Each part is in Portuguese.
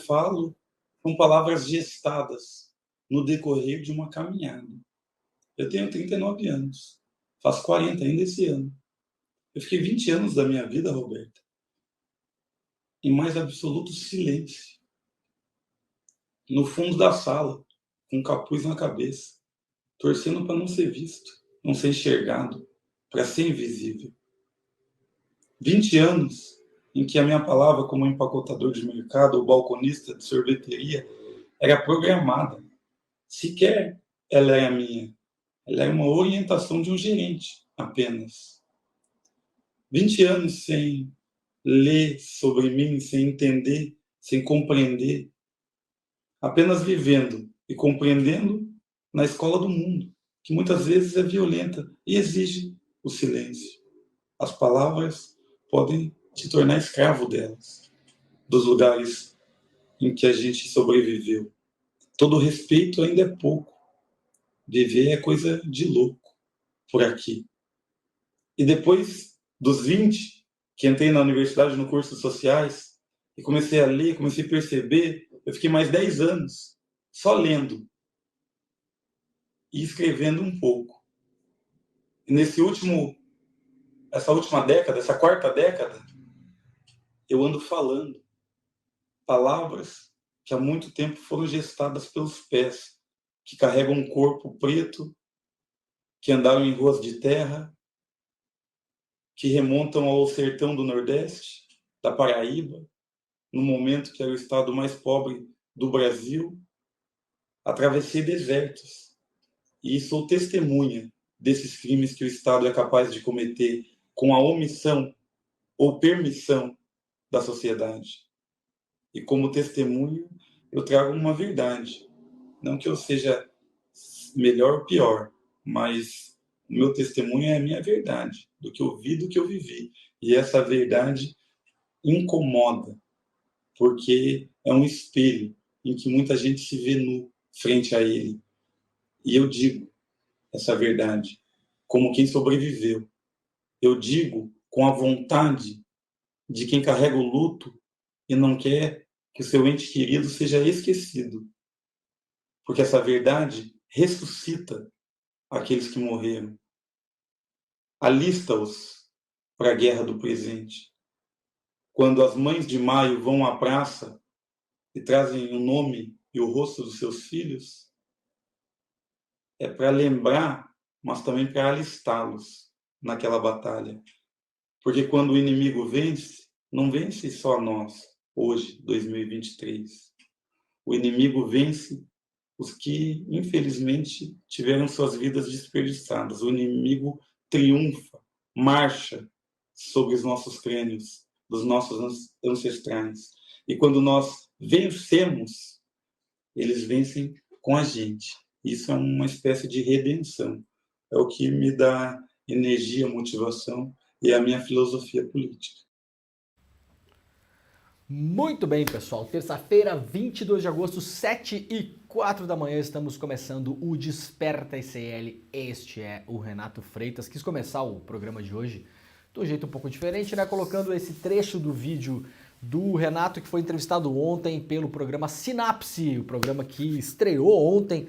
falo são palavras gestadas no decorrer de uma caminhada. Eu tenho 39 anos, faço 40 ainda esse ano. Eu fiquei 20 anos da minha vida, Roberta, em mais absoluto silêncio, no fundo da sala, com um capuz na cabeça, torcendo para não ser visto, não ser enxergado, para ser invisível. 20 anos em que a minha palavra como empacotador de mercado ou balconista de sorveteria era programada. Sequer ela era minha. Ela era uma orientação de um gerente, apenas. 20 anos sem ler sobre mim, sem entender, sem compreender. Apenas vivendo e compreendendo na escola do mundo, que muitas vezes é violenta e exige o silêncio. As palavras podem te tornar escravo delas, dos lugares em que a gente sobreviveu. Todo respeito ainda é pouco. Viver é coisa de louco por aqui. E depois dos 20, que entrei na universidade no curso de sociais, e comecei a ler, comecei a perceber, eu fiquei mais 10 anos só lendo e escrevendo um pouco. E essa última década, essa quarta década, eu ando falando palavras que há muito tempo foram gestadas pelos pés, que carregam um corpo preto, que andaram em ruas de terra, que remontam ao sertão do Nordeste, da Paraíba, no momento que era o estado mais pobre do Brasil. Atravessei desertos e sou testemunha desses crimes que o Estado é capaz de cometer com a omissão ou permissão da sociedade. E como testemunho, eu trago uma verdade. Não que eu seja melhor ou pior, mas o meu testemunho é a minha verdade, do que eu vi, do que eu vivi. E essa verdade incomoda, porque é um espelho em que muita gente se vê nu frente a ele. E eu digo essa verdade como quem sobreviveu. Eu digo com a vontade de quem carrega o luto e não quer que o seu ente querido seja esquecido. Porque essa verdade ressuscita aqueles que morreram. Alista-os para a guerra do presente. Quando as mães de maio vão à praça e trazem o nome e o rosto dos seus filhos, é para lembrar, mas também para alistá-los naquela batalha. Porque quando o inimigo vence, não vence só nós, hoje, 2023. O inimigo vence os que, infelizmente, tiveram suas vidas desperdiçadas. O inimigo triunfa, marcha sobre os nossos crânios, dos nossos ancestrais. E quando nós vencemos, eles vencem com a gente. Isso é uma espécie de redenção. É o que me dá energia, motivação e a minha filosofia política. Muito bem, pessoal. Terça-feira, 22 de agosto, 7h04 da manhã, estamos começando o Desperta ICL. Este é o Renato Freitas. Quis começar o programa de hoje de um jeito um pouco diferente, né? Colocando esse trecho do vídeo do Renato, que foi entrevistado ontem pelo programa Sinapse, o programa que estreou ontem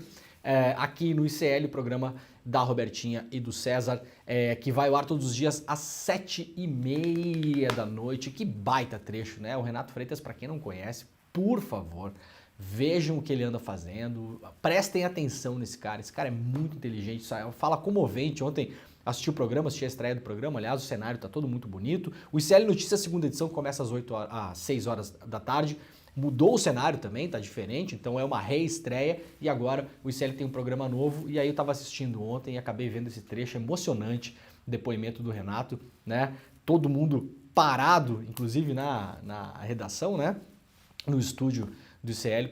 aqui no ICL, o programa da Robertinha e do César, que vai ao ar todos os dias às 7h30 da noite. Que baita trecho, né? O Renato Freitas, para quem não conhece, por favor, vejam o que ele anda fazendo, prestem atenção nesse cara. Esse cara é muito inteligente, fala comovente. Ontem assisti o programa, assisti a estreia do programa, aliás, o cenário tá todo muito bonito. O ICL Notícias, segunda edição, começa às 6 horas da tarde. Mudou o cenário também, tá diferente, então é uma reestreia e agora o ICL tem um programa novo e aí eu tava assistindo ontem e acabei vendo esse trecho emocionante, depoimento do Renato, né? Todo mundo parado, inclusive na redação, né? No estúdio do ICL,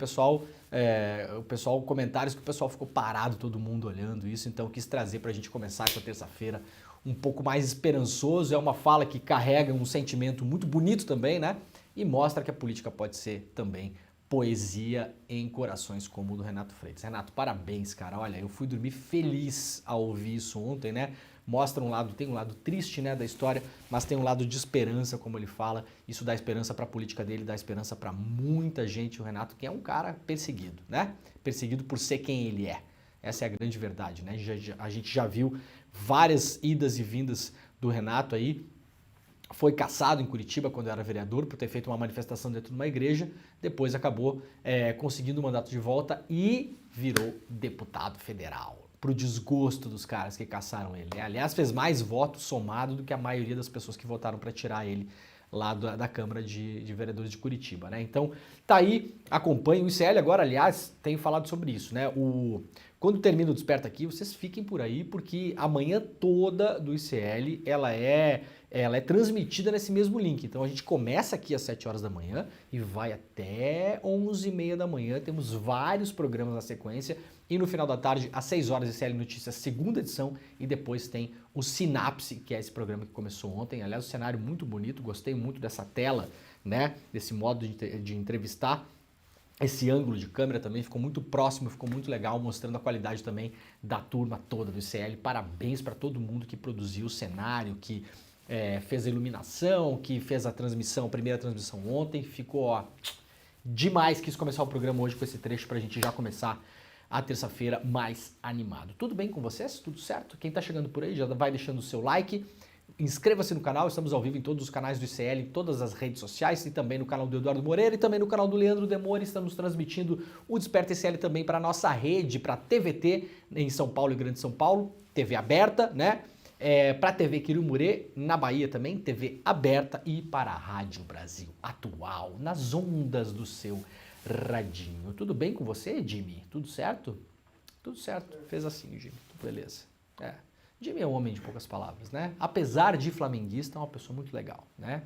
comentários que o pessoal ficou parado, todo mundo olhando isso, então eu quis trazer pra gente começar essa terça-feira um pouco mais esperançoso. É uma fala que carrega um sentimento muito bonito também, né? E mostra que a política pode ser também poesia em corações como o do Renato Freitas. Renato, parabéns, cara. Olha, eu fui dormir feliz ao ouvir isso ontem, né? mostra tem um lado triste, né, da história, mas tem um lado de esperança, como ele fala. Isso dá esperança para a política dele, dá esperança para muita gente. O Renato, que é um cara perseguido, né? Perseguido por ser quem ele é. Essa é a grande verdade, né? A gente já viu várias idas e vindas do Renato aí. Foi caçado em Curitiba quando era vereador por ter feito uma manifestação dentro de uma igreja, depois acabou conseguindo o mandato de volta e virou deputado federal, pro desgosto dos caras que caçaram ele. Aliás, fez mais votos somado do que a maioria das pessoas que votaram para tirar ele lá da Câmara de Vereadores de Curitiba, né? Então, tá aí, acompanhe. O ICL agora, aliás, tem falado sobre isso, né? Quando termina o Desperta aqui, vocês fiquem por aí, porque a manhã toda do ICL, ela é transmitida nesse mesmo link. Então, a gente começa aqui às 7 horas da manhã e vai até 11h30 da manhã. Temos vários programas na sequência. E no final da tarde, às 6 horas, ICL Notícias, segunda edição. E depois tem o Sinapse, que é esse programa que começou ontem. Aliás, o cenário muito bonito, gostei muito dessa tela, né? Desse modo de entrevistar. Esse ângulo de câmera também ficou muito próximo, ficou muito legal, mostrando a qualidade também da turma toda do ICL. Parabéns para todo mundo que produziu o cenário, que fez a iluminação, que fez a primeira transmissão ontem. Ficou demais. Quis começar o programa hoje com esse trecho para a gente já começar a terça-feira mais animado. Tudo bem com vocês? Tudo certo? Quem está chegando por aí já vai deixando o seu like. Inscreva-se no canal, estamos ao vivo em todos os canais do ICL, em todas as redes sociais e também no canal do Eduardo Moreira e também no canal do Leandro Demore. Estamos transmitindo o Desperta ICL também para a nossa rede, para a TVT em São Paulo e Grande São Paulo, TV aberta, né? Para a TV Quirumurê, na Bahia também, TV aberta, e para a Rádio Brasil Atual, nas ondas do seu radinho. Tudo bem com você, Jimmy? Tudo certo? Tudo certo. Fez assim, Jimmy. Beleza. Jimmy é um homem de poucas palavras, né? Apesar de flamenguista, é uma pessoa muito legal, né?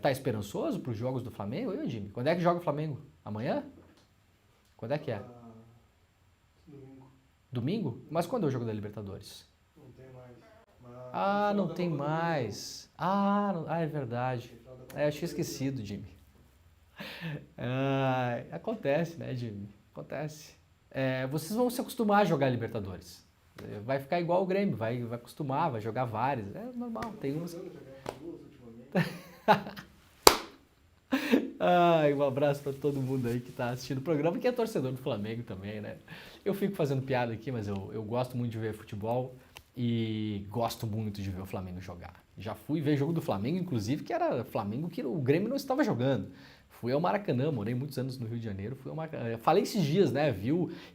Tá esperançoso para os jogos do Flamengo? Eu, Jimmy? Quando é que joga o Flamengo? Amanhã? Quando é que é? Domingo. Domingo? Mas quando é o jogo da Libertadores? Não tem mais. Não tem mais. É verdade. Eu tinha esquecido, Jimmy. Acontece, né, Jimmy? Acontece. Vocês vão se acostumar a jogar Libertadores. Vai ficar igual o Grêmio, vai acostumar, vai jogar vários. É normal, tem uns. Um abraço para todo mundo aí que tá assistindo o programa, que é torcedor do Flamengo também, né? Eu fico fazendo piada aqui, mas eu gosto muito de ver futebol e gosto muito de ver o Flamengo jogar. Já fui ver jogo do Flamengo, inclusive, que era Flamengo que o Grêmio não estava jogando. Fui ao Maracanã, morei muitos anos no Rio de Janeiro, fui ao Maracanã. Falei esses dias, né?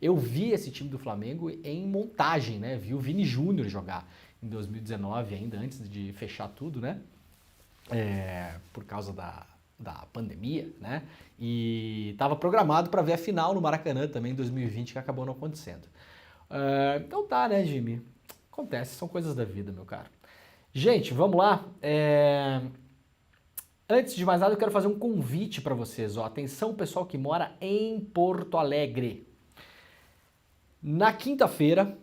Eu vi esse time do Flamengo em montagem, né? Vi o Vini Júnior jogar em 2019 ainda, antes de fechar tudo, né? Por causa da pandemia, né? E estava programado para ver a final no Maracanã também em 2020, que acabou não acontecendo. Então tá, né, Jimmy? Acontece, são coisas da vida, meu caro. Gente, vamos lá. Antes de mais nada, eu quero fazer um convite para vocês. Atenção, pessoal que mora em Porto Alegre. Na quinta-feira,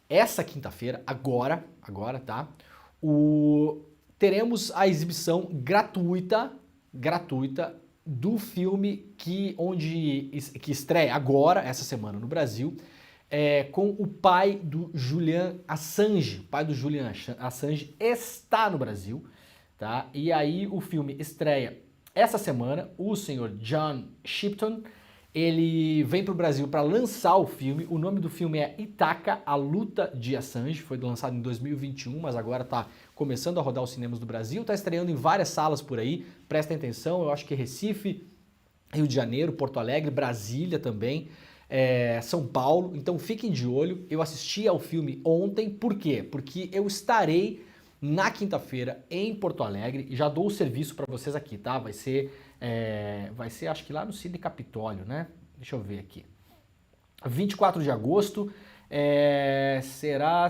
essa quinta-feira, agora, tá? Teremos a exibição gratuita do filme que estreia agora, essa semana no Brasil, com o pai do Julian Assange. O pai do Julian Assange está no Brasil. Tá? E aí o filme estreia essa semana. O senhor John Shipton, ele vem para o Brasil para lançar o filme. O nome do filme é Ítaca, a luta de Assange. Foi lançado em 2021, mas agora está começando a rodar os cinemas do Brasil. Está estreando em várias salas por aí. Prestem atenção, eu acho que Recife, Rio de Janeiro, Porto Alegre, Brasília também, São Paulo. Então fiquem de olho. Eu assisti ao filme ontem. Por quê? Porque eu estarei na quinta-feira em Porto Alegre, e já dou o serviço para vocês aqui, tá? Vai ser acho que lá no Cine Capitólio, né? Deixa eu ver aqui. 24 de agosto, será...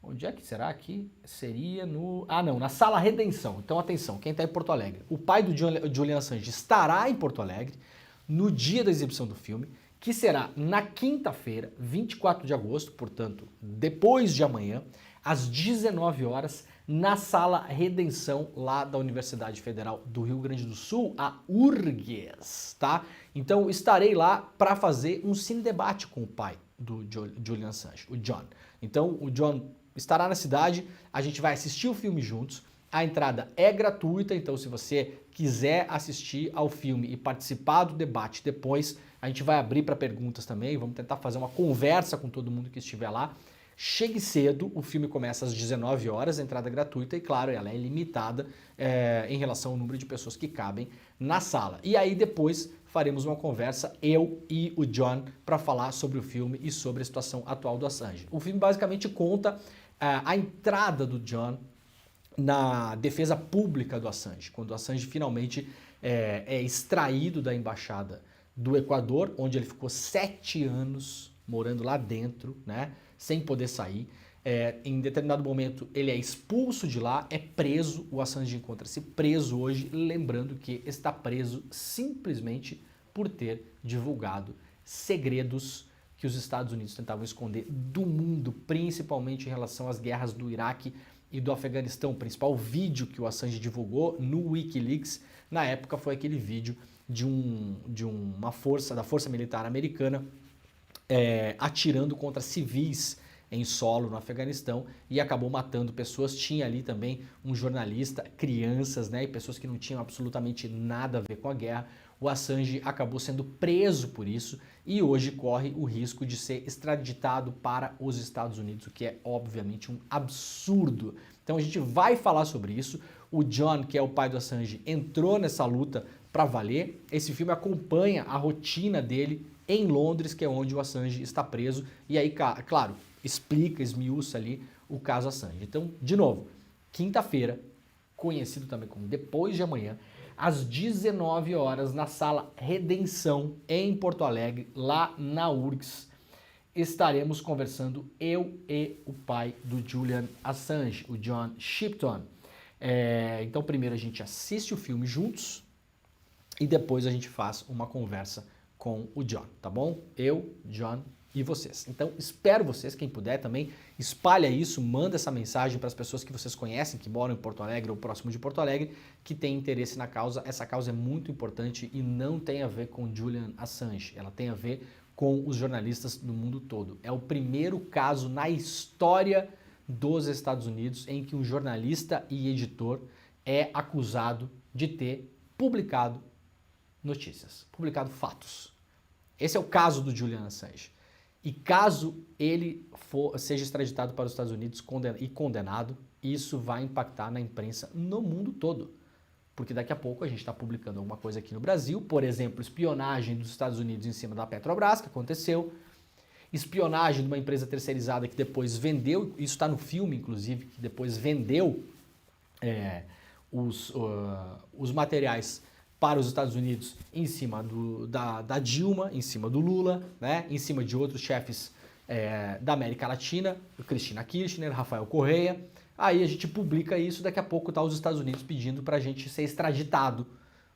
Onde é que será aqui? Seria na Sala Redenção. Então atenção, quem está em Porto Alegre. O pai do Julian Assange estará em Porto Alegre no dia da exibição do filme, que será na quinta-feira, 24 de agosto, portanto, depois de amanhã, às 19 horas, na Sala Redenção, lá da Universidade Federal do Rio Grande do Sul, a URGS, tá? Então, estarei lá para fazer um cine-debate com o pai do Julian Assange, o John. Então, o John estará na cidade, a gente vai assistir o filme juntos. A entrada é gratuita, então se você quiser assistir ao filme e participar do debate depois, a gente vai abrir para perguntas também, vamos tentar fazer uma conversa com todo mundo que estiver lá. Chegue cedo, o filme começa às 19 horas, a entrada é gratuita e, claro, ela é limitada em relação ao número de pessoas que cabem na sala. E aí depois faremos uma conversa, eu e o John, para falar sobre o filme e sobre a situação atual do Assange. O filme basicamente conta a entrada do John na defesa pública do Assange, quando o Assange finalmente é extraído da embaixada do Equador, onde ele ficou 7 anos morando lá dentro, né, sem poder sair. Em determinado momento ele é expulso de lá, é preso, o Assange encontra-se preso hoje, lembrando que está preso simplesmente por ter divulgado segredos que os Estados Unidos tentavam esconder do mundo, principalmente em relação às guerras do Iraque e do Afeganistão. O principal vídeo que o Assange divulgou no Wikileaks, na época, foi aquele vídeo da Força Militar Americana atirando contra civis em solo no Afeganistão e acabou matando pessoas. Tinha ali também um jornalista, crianças, né, e pessoas que não tinham absolutamente nada a ver com a guerra. O Assange acabou sendo preso por isso e hoje corre o risco de ser extraditado para os Estados Unidos, o que é obviamente um absurdo. Então a gente vai falar sobre isso. O John, que é o pai do Assange, entrou nessa luta para valer. Esse filme acompanha a rotina dele em Londres, que é onde o Assange está preso, e aí, claro, explica, esmiuça ali o caso Assange. Então, de novo, quinta-feira, conhecido também como depois de amanhã, às 19 horas, na Sala Redenção, em Porto Alegre, lá na URGS, estaremos conversando eu e o pai do Julian Assange, o John Shipton. Então, primeiro a gente assiste o filme juntos e depois a gente faz uma conversa com o John, tá bom? Eu, John e vocês. Então, espero vocês, quem puder também, espalha isso, manda essa mensagem para as pessoas que vocês conhecem, que moram em Porto Alegre ou próximo de Porto Alegre, que têm interesse na causa. Essa causa é muito importante e não tem a ver com Julian Assange, ela tem a ver com os jornalistas do mundo todo. É o primeiro caso na história dos Estados Unidos em que um jornalista e editor é acusado de ter publicado notícias, publicado fatos. Esse é o caso do Julian Assange. E caso ele seja extraditado para os Estados Unidos e condenado, isso vai impactar na imprensa no mundo todo. Porque daqui a pouco a gente está publicando alguma coisa aqui no Brasil, por exemplo, espionagem dos Estados Unidos em cima da Petrobras, que aconteceu, espionagem de uma empresa terceirizada que depois vendeu, isso está no filme inclusive, que depois vendeu os materiais para os Estados Unidos em cima da Dilma, em cima do Lula, né, em cima de outros chefes da América Latina, Cristina Kirchner, Rafael Correia. Aí a gente publica isso, daqui a pouco tá os Estados Unidos pedindo para a gente ser extraditado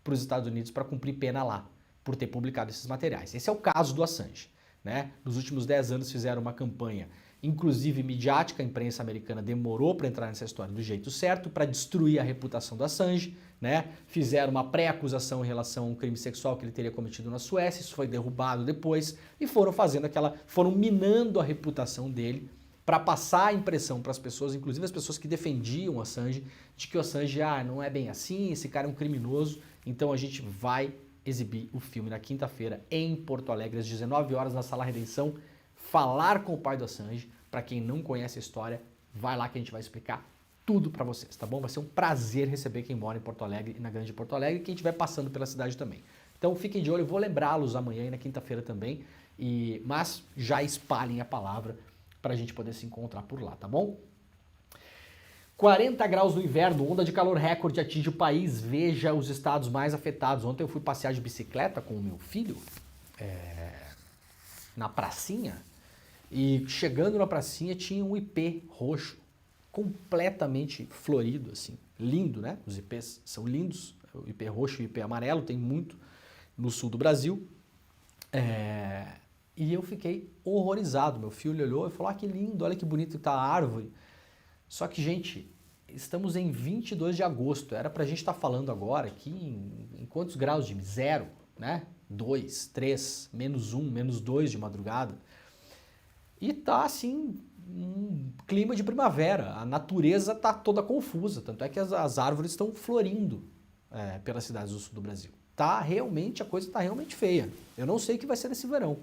para os Estados Unidos para cumprir pena lá, por ter publicado esses materiais. Esse é o caso do Assange, né? Nos últimos 10 anos fizeram uma campanha, inclusive midiática, a imprensa americana demorou para entrar nessa história do jeito certo, para destruir a reputação do Assange, né? Fizeram uma pré-acusação em relação a um crime sexual que ele teria cometido na Suécia, isso foi derrubado depois, e foram minando a reputação dele, para passar a impressão para as pessoas, inclusive as pessoas que defendiam o Assange, de que o Assange não é bem assim, esse cara é um criminoso. Então a gente vai exibir o filme na quinta-feira em Porto Alegre, às 19 horas, na Sala Redenção, falar com o pai do Assange. Para quem não conhece a história, vai lá que a gente vai explicar tudo para vocês, tá bom? Vai ser um prazer receber quem mora em Porto Alegre e na Grande Porto Alegre e quem estiver passando pela cidade também. Então fiquem de olho, eu vou lembrá-los amanhã e na quinta-feira também, mas já espalhem a palavra para a gente poder se encontrar por lá, tá bom? 40 graus no inverno, onda de calor recorde atinge o país, veja os estados mais afetados. Ontem eu fui passear de bicicleta com o meu filho, na pracinha, e chegando na pracinha tinha um ipê roxo, completamente florido, assim, lindo, né? Os ipês são lindos, o ipê roxo e o ipê amarelo, tem muito no sul do Brasil. E eu fiquei horrorizado. Meu filho olhou e falou: que lindo, olha que bonito que está a árvore. Só que, gente, estamos em 22 de agosto. Era pra gente estar falando agora aqui em quantos graus de 0, né? 2, 3, -1, -2 de madrugada. E tá assim, um clima de primavera. A natureza tá toda confusa, tanto é que as árvores estão florindo pelas cidades do sul do Brasil. A coisa tá realmente feia. Eu não sei o que vai ser desse verão.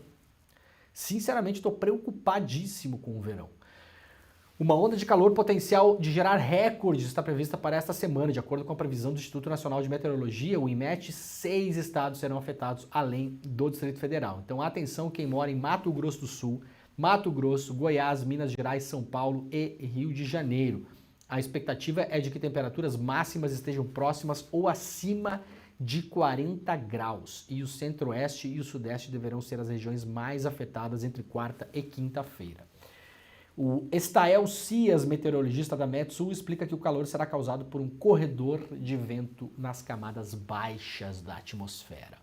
Sinceramente, estou preocupadíssimo com o verão. Uma onda de calor potencial de gerar recordes está prevista para esta semana. De acordo com a previsão do Instituto Nacional de Meteorologia, o IMET, 6 estados serão afetados, além do Distrito Federal. Então, atenção quem mora em Mato Grosso do Sul, Mato Grosso, Goiás, Minas Gerais, São Paulo e Rio de Janeiro. A expectativa é de que temperaturas máximas estejam próximas ou acima de 40 graus. E o centro-oeste e o sudeste deverão ser as regiões mais afetadas entre quarta e quinta-feira. O Estael Cias, meteorologista da Metsul, explica que o calor será causado por um corredor de vento nas camadas baixas da atmosfera.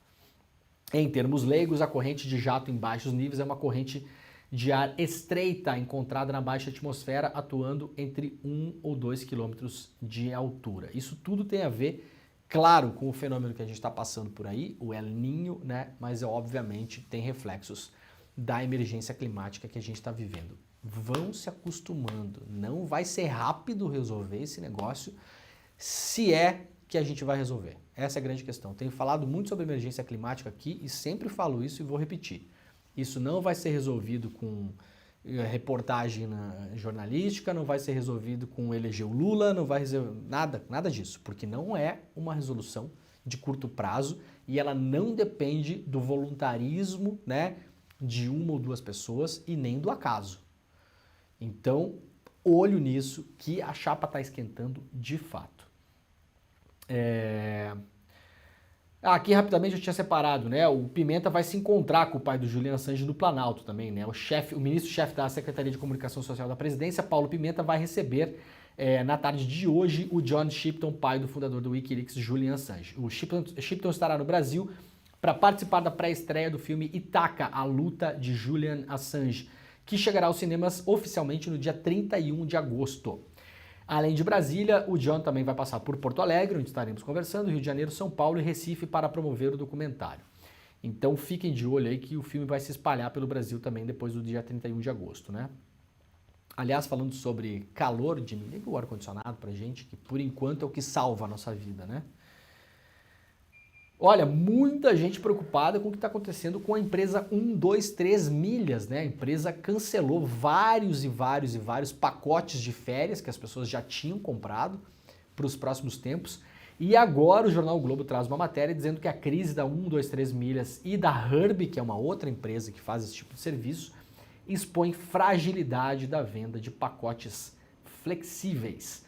Em termos leigos, a corrente de jato em baixos níveis é uma corrente de ar estreita encontrada na baixa atmosfera, atuando entre 1 ou 2 quilômetros de altura. Isso tudo tem a ver, claro, com o fenômeno que a gente está passando por aí, o El Niño, né? Mas obviamente tem reflexos da emergência climática que a gente está vivendo. Vão se acostumando, não vai ser rápido resolver esse negócio, se é que a gente vai resolver. Essa é a grande questão. Tenho falado muito sobre emergência climática aqui e sempre falo isso e vou repetir. Isso não vai ser resolvido com reportagem jornalística, não vai ser resolvido com eleger o Lula, não vai resolver nada disso, porque não é uma resolução de curto prazo e ela não depende do voluntarismo, né, de uma ou duas pessoas e nem do acaso. Então, olho nisso, que a chapa está esquentando de fato. Aqui rapidamente eu tinha separado, né? O Pimenta vai se encontrar com o pai do Julian Assange no Planalto também, né? O ministro-chefe da Secretaria de Comunicação Social da Presidência, Paulo Pimenta, vai receber na tarde de hoje o John Shipton, pai do fundador do Wikileaks, Julian Assange. O Shipton estará no Brasil para participar da pré-estreia do filme Itaca, a luta de Julian Assange, que chegará aos cinemas oficialmente no dia 31 de agosto. Além de Brasília, o John também vai passar por Porto Alegre, onde estaremos conversando, Rio de Janeiro, São Paulo e Recife para promover o documentário. Então fiquem de olho aí que o filme vai se espalhar pelo Brasil também depois do dia 31 de agosto, né? Aliás, falando sobre calor, Jimmy, liga o ar-condicionado pra gente, que por enquanto é o que salva a nossa vida, né? Olha, muita gente preocupada com o que está acontecendo com a empresa 123 Milhas, né? A empresa cancelou vários pacotes de férias que as pessoas já tinham comprado para os próximos tempos. E agora o jornal o Globo traz uma matéria dizendo que a crise da 123 Milhas e da Herb, que é uma outra empresa que faz esse tipo de serviço, expõe fragilidade da venda de pacotes flexíveis.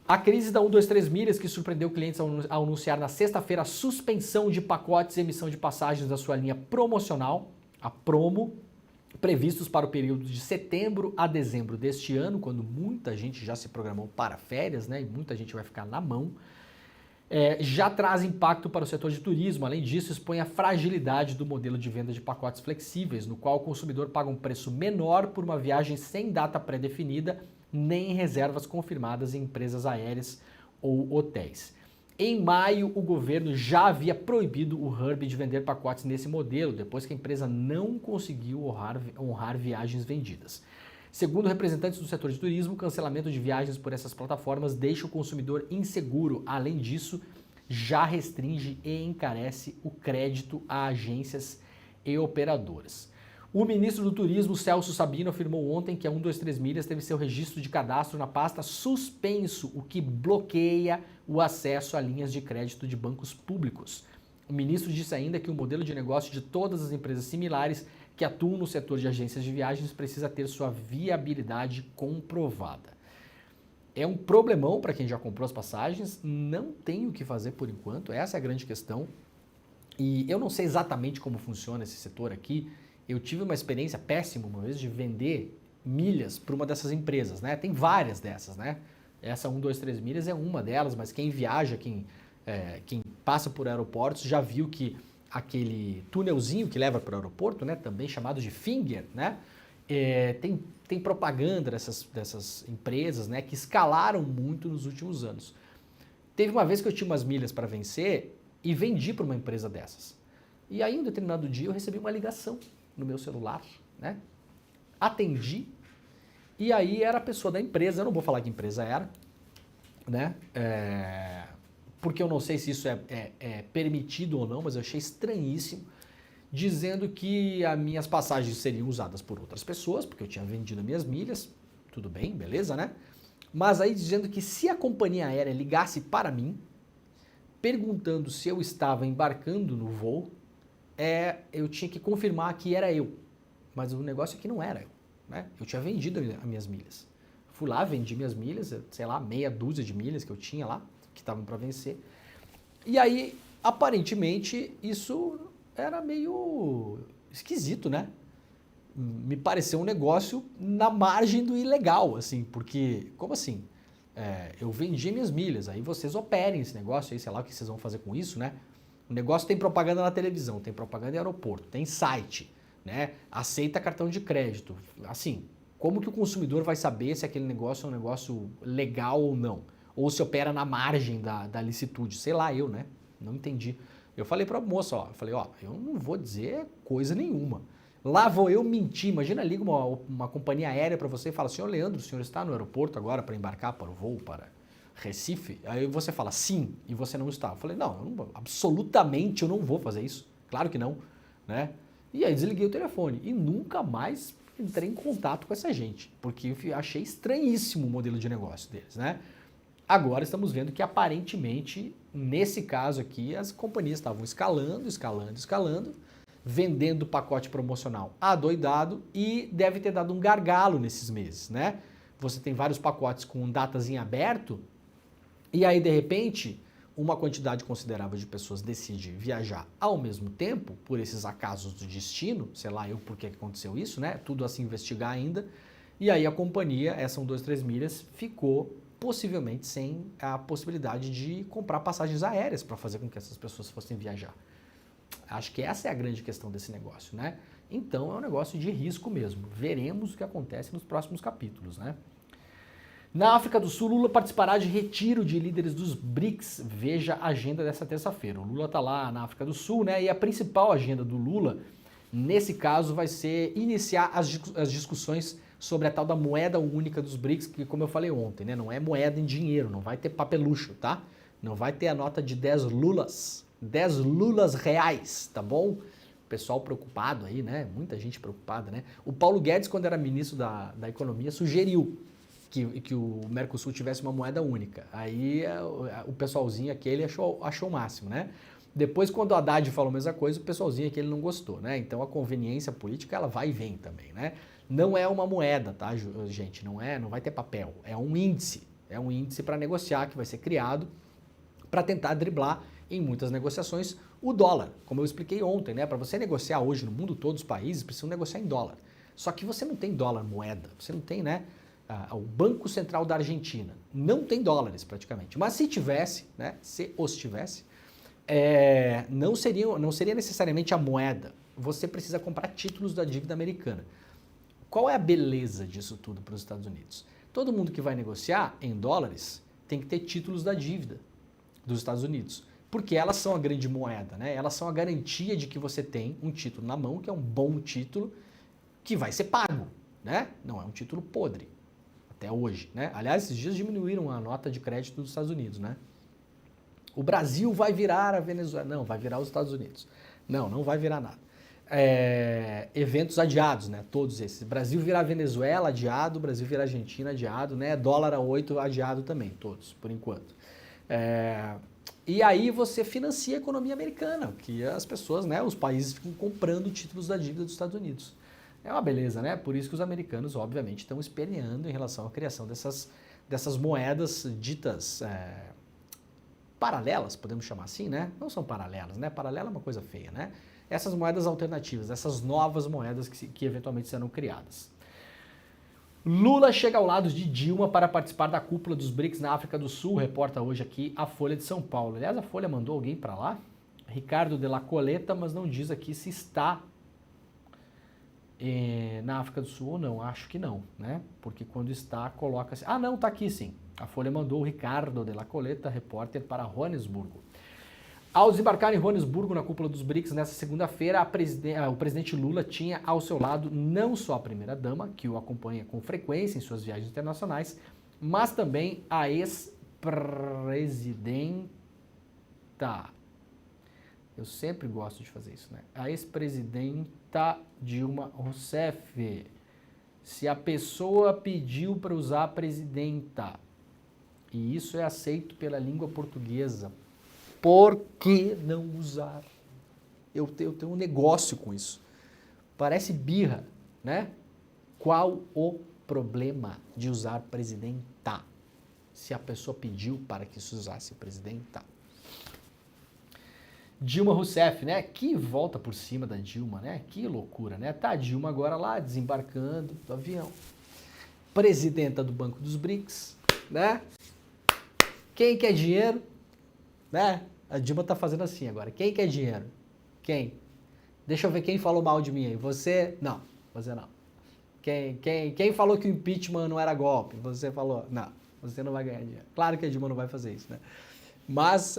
A crise da 123 Milhas, que surpreendeu clientes ao anunciar na sexta-feira a suspensão de pacotes e emissão de passagens da sua linha promocional, a Promo, previstos para o período de setembro a dezembro deste ano, quando muita gente já se programou para férias, né, e muita gente vai ficar na mão, já traz impacto para o setor de turismo. Além disso, expõe a fragilidade do modelo de venda de pacotes flexíveis, no qual o consumidor paga um preço menor por uma viagem sem data pré-definida, nem reservas confirmadas em empresas aéreas ou hotéis. Em maio, o governo já havia proibido o Herb de vender pacotes nesse modelo, depois que a empresa não conseguiu honrar viagens vendidas. Segundo representantes do setor de turismo, o cancelamento de viagens por essas plataformas deixa o consumidor inseguro. Além disso, já restringe e encarece o crédito a agências e operadoras. O ministro do Turismo, Celso Sabino, afirmou ontem que a 123 Milhas teve seu registro de cadastro na pasta suspenso, o que bloqueia o acesso a linhas de crédito de bancos públicos. O ministro disse ainda que o modelo de negócio de todas as empresas similares que atuam no setor de agências de viagens precisa ter sua viabilidade comprovada. É um problemão para quem já comprou as passagens, não tem o que fazer por enquanto, essa é a grande questão. E eu não sei exatamente como funciona esse setor aqui. Eu tive uma experiência péssima uma vez de vender milhas para uma dessas empresas, né? Tem várias dessas, né? Essa 123 Milhas é uma delas, mas quem viaja, quem passa por aeroportos já viu que aquele túnelzinho que leva para o aeroporto, né, também chamado de finger, né, tem propaganda dessas empresas, né, que escalaram muito nos últimos anos. Teve uma vez que eu tinha umas milhas para vencer e vendi para uma empresa dessas. E aí, um determinado dia, eu recebi uma ligação no meu celular, né, Atendi, e aí era a pessoa da empresa, eu não vou falar que empresa era, né? Porque eu não sei se isso é permitido ou não, mas eu achei estranhíssimo, dizendo que as minhas passagens seriam usadas por outras pessoas, porque eu tinha vendido as minhas milhas, tudo bem, beleza, né? Mas aí dizendo que se a companhia aérea ligasse para mim, perguntando se eu estava embarcando no voo, eu tinha que confirmar que era eu. Mas o negócio é que não era eu, né? Eu tinha vendido as minhas milhas. Fui lá, vendi minhas milhas, sei lá, meia dúzia de milhas que eu tinha lá, que estavam para vencer. E aí, aparentemente, isso era meio esquisito, né? Me pareceu um negócio na margem do ilegal, assim, porque, como assim? Eu vendi minhas milhas, aí vocês operem esse negócio aí, sei lá o que vocês vão fazer com isso, né? O negócio tem propaganda na televisão, tem propaganda em aeroporto, tem site, né? Aceita cartão de crédito. Assim, como que o consumidor vai saber se aquele negócio é um negócio legal ou não? Ou se opera na margem da licitude? Sei lá, eu, né? Não entendi. Eu falei para a moça, ó, eu não vou dizer coisa nenhuma. Lá vou eu mentir. Imagina, liga uma companhia aérea para você e fala, senhor Leandro, o senhor está no aeroporto agora para embarcar para o voo para Recife? Aí você fala, sim, e você não está. Eu falei, absolutamente eu não vou fazer isso. Claro que não, né? E aí desliguei o telefone e nunca mais entrei em contato com essa gente, porque eu achei estranhíssimo o modelo de negócio deles, né? Agora estamos vendo que aparentemente, nesse caso aqui, as companhias estavam escalando, vendendo pacote promocional adoidado e deve ter dado um gargalo nesses meses, né? Você tem vários pacotes com datas em aberto e aí, de repente, uma quantidade considerável de pessoas decide viajar ao mesmo tempo, por esses acasos do destino, sei lá eu por que aconteceu isso, né? Tudo a se investigar ainda. E aí a companhia, são 2, 3 milhas, ficou possivelmente sem a possibilidade de comprar passagens aéreas para fazer com que essas pessoas fossem viajar. Acho que essa é a grande questão desse negócio, né? Então é um negócio de risco mesmo. Veremos o que acontece nos próximos capítulos, né? Na África do Sul, Lula participará de retiro de líderes dos BRICS. Veja a agenda dessa terça-feira. O Lula está lá na África do Sul, né? E a principal agenda do Lula, nesse caso, vai ser iniciar as discussões sobre a tal da moeda única dos BRICS, que, como eu falei ontem, né? Não é moeda em dinheiro, não vai ter papelucho, tá? Não vai ter a nota de 10 lulas reais, tá bom? Pessoal preocupado aí, né? Muita gente preocupada, né? O Paulo Guedes, quando era ministro da Economia, sugeriu que o Mercosul tivesse uma moeda única. Aí o pessoalzinho aquele achou o máximo, né? Depois, quando o Haddad falou a mesma coisa, o pessoalzinho aquele não gostou, né? Então a conveniência política, ela vai e vem também, né? Não é uma moeda, tá, gente? Não vai ter papel. É um índice. É um índice para negociar que vai ser criado para tentar driblar em muitas negociações o dólar. Como eu expliquei ontem, né? Para você negociar hoje no mundo todo, os países precisam negociar em dólar. Só que você não tem dólar moeda. Você não tem, né? O Banco Central da Argentina não tem dólares praticamente. Mas se tivesse, né? Se os tivesse, não seria necessariamente a moeda. Você precisa comprar títulos da dívida americana. Qual é a beleza disso tudo para os Estados Unidos? Todo mundo que vai negociar em dólares tem que ter títulos da dívida dos Estados Unidos, porque elas são a grande moeda, né? Elas são a garantia de que você tem um título na mão, que é um bom título, que vai ser pago, né? Não é um título podre, até hoje, né? Aliás, esses dias diminuíram a nota de crédito dos Estados Unidos, né? O Brasil vai virar a Venezuela. Não, vai virar os Estados Unidos. Não vai virar nada. Eventos adiados, né? Todos esses. Brasil virar Venezuela, adiado. Brasil virar Argentina, adiado, né? Dólar a 8, adiado também, todos, por enquanto. E aí você financia a economia americana, que as pessoas, né? Os países ficam comprando títulos da dívida dos Estados Unidos. É uma beleza, né? Por isso que os americanos, obviamente, estão esperneando em relação à criação dessas moedas ditas paralelas, podemos chamar assim, né? Não são paralelas, né? Paralela é uma coisa feia, né? Essas moedas alternativas, essas novas moedas que eventualmente serão criadas. Lula chega ao lado de Dilma para participar da cúpula dos BRICS na África do Sul, reporta hoje aqui a Folha de São Paulo. Aliás, a Folha mandou alguém para lá, Ricardo de la Coleta, mas não diz aqui se está na África do Sul ou não. Acho que não, né? Porque quando está, coloca-se... Ah, não, tá aqui sim. A Folha mandou o Ricardo de la Coleta, repórter, para Joanesburgo. Ao desembarcar em Joanesburgo, na cúpula dos BRICS, nessa segunda-feira, o presidente Lula tinha ao seu lado não só a primeira-dama, que o acompanha com frequência em suas viagens internacionais, mas também a ex-presidenta. Eu sempre gosto de fazer isso, né? A ex-presidenta Dilma Rousseff. Se a pessoa pediu para usar presidenta, e isso é aceito pela língua portuguesa, por que não usar? Eu tenho um negócio com isso. Parece birra, né? Qual o problema de usar presidenta? Se a pessoa pediu para que se usasse presidenta. Dilma Rousseff, né? Que volta por cima da Dilma, né? Que loucura, né? Tá a Dilma agora lá desembarcando do avião. Presidenta do Banco dos BRICS, né? Quem quer dinheiro? Né? A Dilma tá fazendo assim agora. Quem quer dinheiro? Quem? Deixa eu ver quem falou mal de mim aí. Você? Não, você não. Quem falou que o impeachment não era golpe? Você falou? Não, você não vai ganhar dinheiro. Claro que a Dilma não vai fazer isso, né? Mas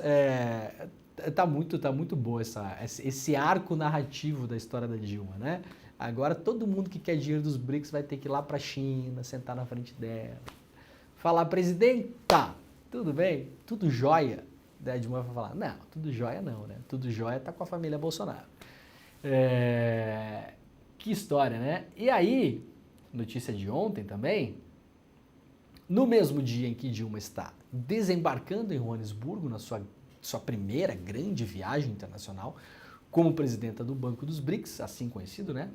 tá muito boa esse arco narrativo da história da Dilma, né? Agora todo mundo que quer dinheiro dos BRICS vai ter que ir lá pra China, sentar na frente dela, falar, presidenta, tudo bem? Tudo jóia? Daí a Dilma vai falar, não, tudo jóia não, né? Tudo jóia tá com a família Bolsonaro. Que história, né? E aí, notícia de ontem também, no mesmo dia em que Dilma está desembarcando em Joanesburgo, na sua primeira grande viagem internacional, como presidenta do Banco dos BRICS, assim conhecido, né?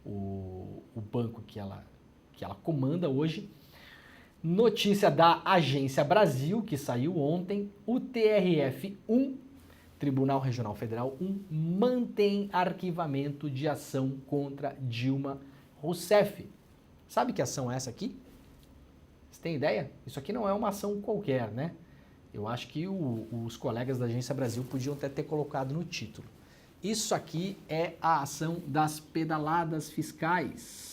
O banco que ela comanda hoje. Notícia da Agência Brasil, que saiu ontem, o TRF-1, Tribunal Regional Federal 1, mantém arquivamento de ação contra Dilma Rousseff. Sabe que ação é essa aqui? Você tem ideia? Isso aqui não é uma ação qualquer, né? Eu acho que os colegas da Agência Brasil podiam até ter colocado no título. Isso aqui é a ação das pedaladas fiscais.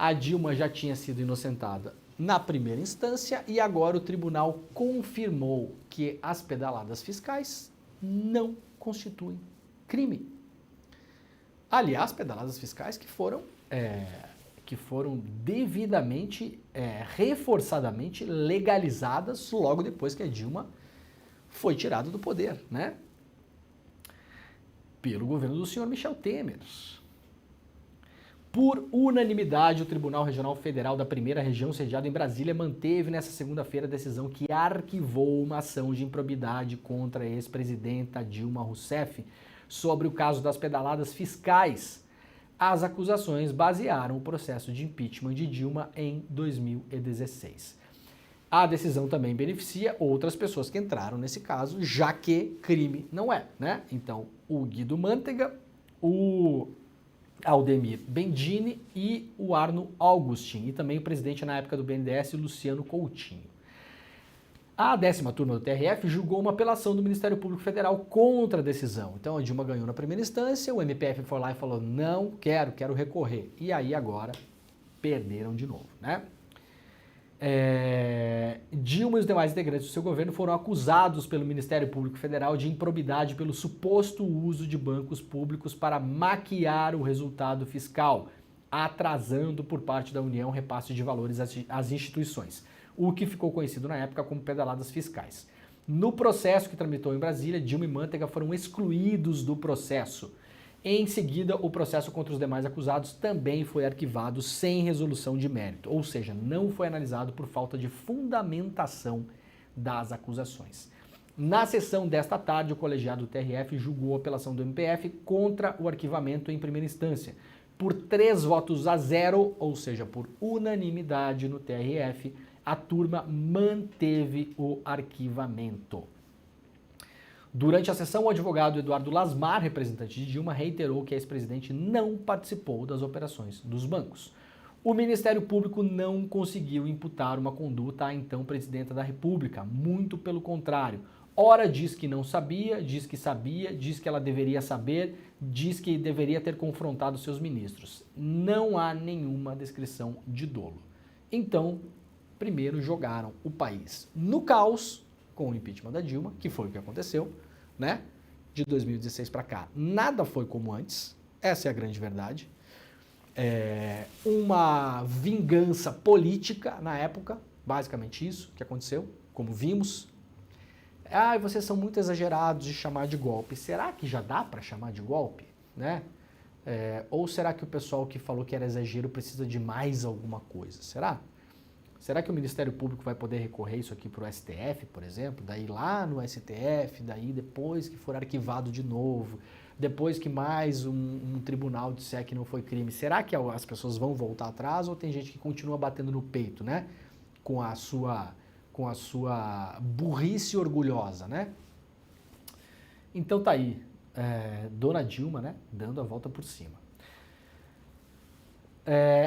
A Dilma já tinha sido inocentada na primeira instância e agora o tribunal confirmou que as pedaladas fiscais não constituem crime. Aliás, pedaladas fiscais que foram devidamente, reforçadamente legalizadas logo depois que a Dilma foi tirada do poder, né? Pelo governo do senhor Michel Temer. Por unanimidade, o Tribunal Regional Federal da Primeira Região, sediado em Brasília, manteve nesta segunda-feira a decisão que arquivou uma ação de improbidade contra a ex-presidenta Dilma Rousseff sobre o caso das pedaladas fiscais. As acusações basearam o processo de impeachment de Dilma em 2016. A decisão também beneficia outras pessoas que entraram nesse caso, já que crime não é, né? Então, o Guido Mantega, o Aldemir Bendini e o Arno Augustin, e também o presidente na época do BNDES, Luciano Coutinho. A 10ª turma do TRF julgou uma apelação do Ministério Público Federal contra a decisão. Então a Dilma ganhou na primeira instância, o MPF foi lá e falou, não quero recorrer. E aí agora perderam de novo, né? Dilma e os demais integrantes do seu governo foram acusados pelo Ministério Público Federal de improbidade pelo suposto uso de bancos públicos para maquiar o resultado fiscal, atrasando por parte da União repasse de valores às instituições, o que ficou conhecido na época como pedaladas fiscais. No processo que tramitou em Brasília, Dilma e Mantega foram excluídos do processo. Em seguida, o processo contra os demais acusados também foi arquivado sem resolução de mérito, ou seja, não foi analisado por falta de fundamentação das acusações. Na sessão desta tarde, o colegiado do TRF julgou a apelação do MPF contra o arquivamento em primeira instância. Por 3-0, ou seja, por unanimidade no TRF, a turma manteve o arquivamento. Durante a sessão, o advogado Eduardo Lasmar, representante de Dilma, reiterou que a ex-presidente não participou das operações dos bancos. O Ministério Público não conseguiu imputar uma conduta à então presidenta da República, muito pelo contrário. Ora diz que não sabia, diz que sabia, diz que ela deveria saber, diz que deveria ter confrontado seus ministros. Não há nenhuma descrição de dolo. Então, primeiro jogaram o país no caos, com o impeachment da Dilma, que foi o que aconteceu, né? De 2016 para cá. Nada foi como antes, essa é a grande verdade. Uma vingança política na época, basicamente isso que aconteceu, como vimos. Vocês são muito exagerados de chamar de golpe. Será que já dá para chamar de golpe, né? Ou será que o pessoal que falou que era exagero precisa de mais alguma coisa? Será? Será que o Ministério Público vai poder recorrer isso aqui para o STF, por exemplo? Daí lá no STF, daí depois que for arquivado de novo, depois que mais um tribunal disser que não foi crime, será que as pessoas vão voltar atrás ou tem gente que continua batendo no peito, né? Com a sua burrice orgulhosa, né? Então tá aí, Dona Dilma, né? Dando a volta por cima.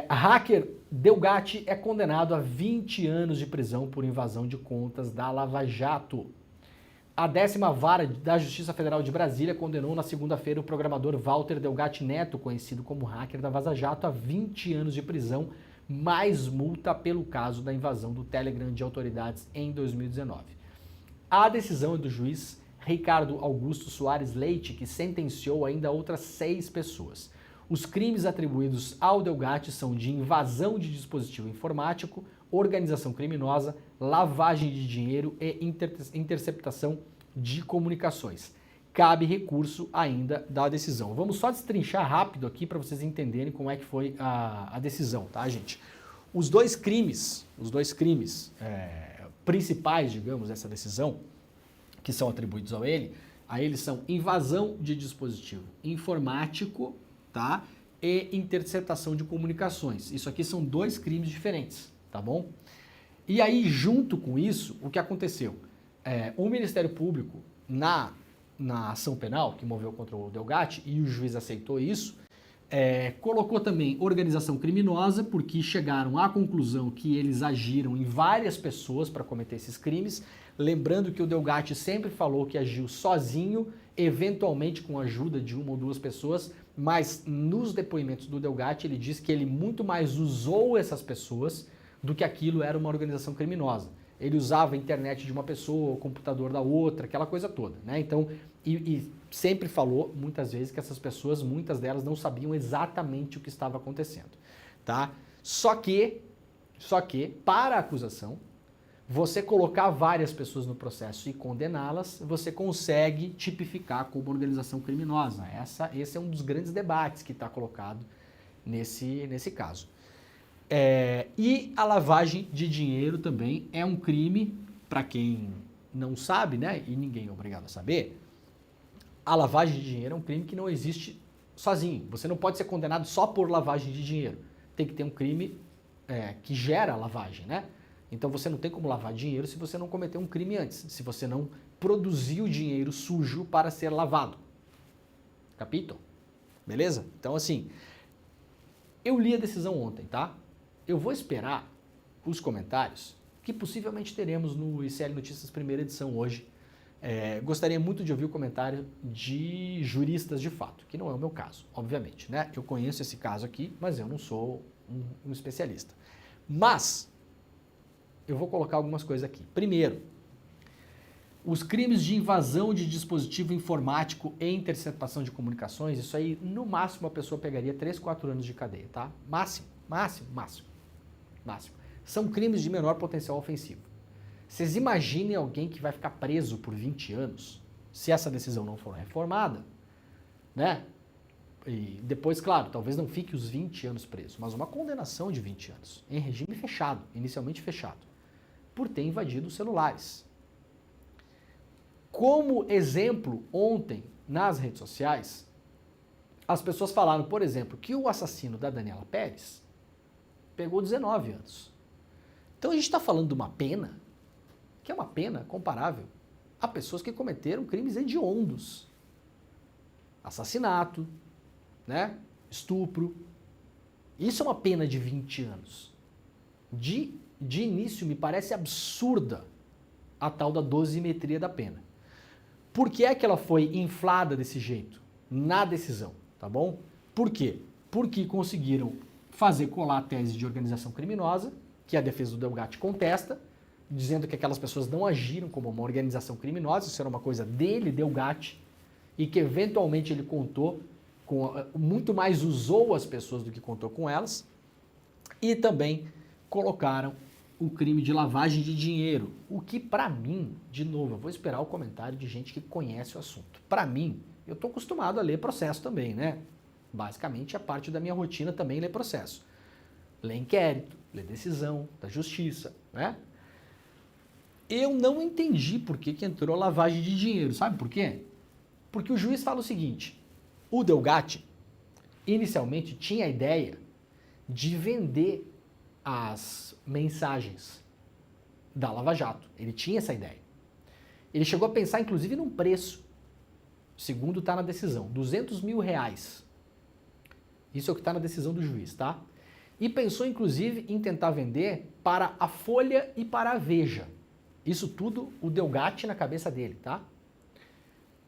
Hacker Delgatti é condenado a 20 anos de prisão por invasão de contas da Lava Jato. A 10ª Vara da Justiça Federal de Brasília condenou na segunda-feira o programador Walter Delgatti Neto, conhecido como hacker da Vaza Jato, a 20 anos de prisão, mais multa pelo caso da invasão do Telegram de autoridades em 2019. A decisão é do juiz Ricardo Augusto Soares Leite, que sentenciou ainda outras 6 pessoas. Os crimes atribuídos ao Delgatti são de invasão de dispositivo informático, organização criminosa, lavagem de dinheiro e interceptação de comunicações. Cabe recurso ainda da decisão. Vamos só destrinchar rápido aqui para vocês entenderem como é que foi a decisão, tá, gente? Os dois crimes principais, digamos, dessa decisão, que são atribuídos a ele são invasão de dispositivo informático, tá? E interceptação de comunicações. Isso aqui são 2 crimes diferentes, tá bom? E aí, junto com isso, o que aconteceu? O Ministério Público, na ação penal que moveu contra o Delgatti, e o juiz aceitou isso, colocou também organização criminosa, porque chegaram à conclusão que eles agiram em várias pessoas para cometer esses crimes. Lembrando que o Delgatti sempre falou que agiu sozinho, eventualmente com a ajuda de 1 ou 2 pessoas, mas nos depoimentos do Delgatti ele diz que ele muito mais usou essas pessoas do que aquilo era uma organização criminosa. Ele usava a internet de uma pessoa, o computador da outra, aquela coisa toda, né? Então, e sempre falou muitas vezes que essas pessoas, muitas delas não sabiam exatamente o que estava acontecendo, tá? Só que, para a acusação, você colocar várias pessoas no processo e condená-las, você consegue tipificar como organização criminosa. Esse é um dos grandes debates que está colocado nesse caso. E a lavagem de dinheiro também é um crime, para quem não sabe, né, e ninguém é obrigado a saber, a lavagem de dinheiro é um crime que não existe sozinho. Você não pode ser condenado só por lavagem de dinheiro. Tem que ter um crime que gera lavagem, né? Então você não tem como lavar dinheiro se você não cometeu um crime antes, se você não produziu dinheiro sujo para ser lavado. Capito? Beleza? Então assim, eu li a decisão ontem, tá? Eu vou esperar os comentários que possivelmente teremos no ICL Notícias primeira edição hoje. Gostaria muito de ouvir o comentário de juristas de fato, que não é o meu caso, obviamente, né? Eu conheço esse caso aqui, mas eu não sou um especialista. Mas eu vou colocar algumas coisas aqui. Primeiro, os crimes de invasão de dispositivo informático e interceptação de comunicações, isso aí, no máximo, a pessoa pegaria 3, 4 anos de cadeia, tá? Máximo. São crimes de menor potencial ofensivo. Vocês imaginem alguém que vai ficar preso por 20 anos, se essa decisão não for reformada, né? E depois, claro, talvez não fique os 20 anos preso, mas uma condenação de 20 anos, em regime fechado, inicialmente fechado, por ter invadido os celulares. Como exemplo, ontem, nas redes sociais, as pessoas falaram, por exemplo, que o assassino da Daniela Pérez pegou 19 anos. Então a gente está falando de uma pena, que é uma pena comparável a pessoas que cometeram crimes hediondos. Assassinato, né? Estupro. Isso é uma pena de 20 anos. De início, me parece absurda a tal da dosimetria da pena. Por que é que ela foi inflada desse jeito na decisão, tá bom? Por quê? Porque conseguiram fazer colar a tese de organização criminosa, que a defesa do Delgatti contesta, dizendo que aquelas pessoas não agiram como uma organização criminosa, isso era uma coisa dele, Delgatti, e que eventualmente ele contou, muito mais usou as pessoas do que contou com elas, e também colocaram o crime de lavagem de dinheiro, o que para mim, de novo, eu vou esperar o comentário de gente que conhece o assunto. Para mim, eu estou acostumado a ler processo também, né? Basicamente, a parte da minha rotina também é ler processo. Ler inquérito, ler decisão da justiça, né? Eu não entendi por que entrou lavagem de dinheiro, sabe por quê? Porque o juiz fala o seguinte, o Delgatti, inicialmente, tinha a ideia de vender as mensagens da Lava Jato. Ele tinha essa ideia. Ele chegou a pensar, inclusive, num preço, segundo está na decisão, R$200 mil. Isso é o que está na decisão do juiz, tá? E pensou, inclusive, em tentar vender para a Folha e para a Veja. Isso tudo o Delgatti na cabeça dele, tá?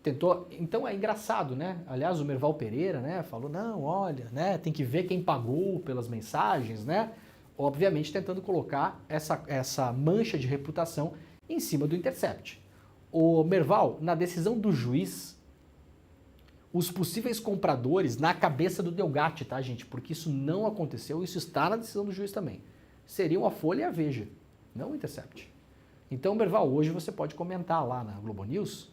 Tentou, então é engraçado, né? Aliás, o Merval Pereira, né, falou, não, olha, né, tem que ver quem pagou pelas mensagens, né? Obviamente tentando colocar essa mancha de reputação em cima do Intercept. O Merval, na decisão do juiz, os possíveis compradores na cabeça do Delgatti, tá, gente? Porque isso não aconteceu, isso está na decisão do juiz também. Seriam a Folha e a Veja, não o Intercept. Então, Merval, hoje você pode comentar lá na Globo News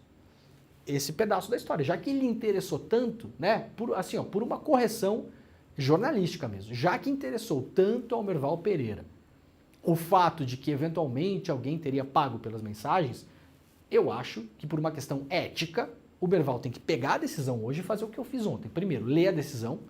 esse pedaço da história, já que lhe interessou tanto, né, por uma correção jornalística mesmo, já que interessou tanto ao Merval Pereira o fato de que eventualmente alguém teria pago pelas mensagens, eu acho que por uma questão ética, o Merval tem que pegar a decisão hoje e fazer o que eu fiz ontem. Primeiro, ler a decisão,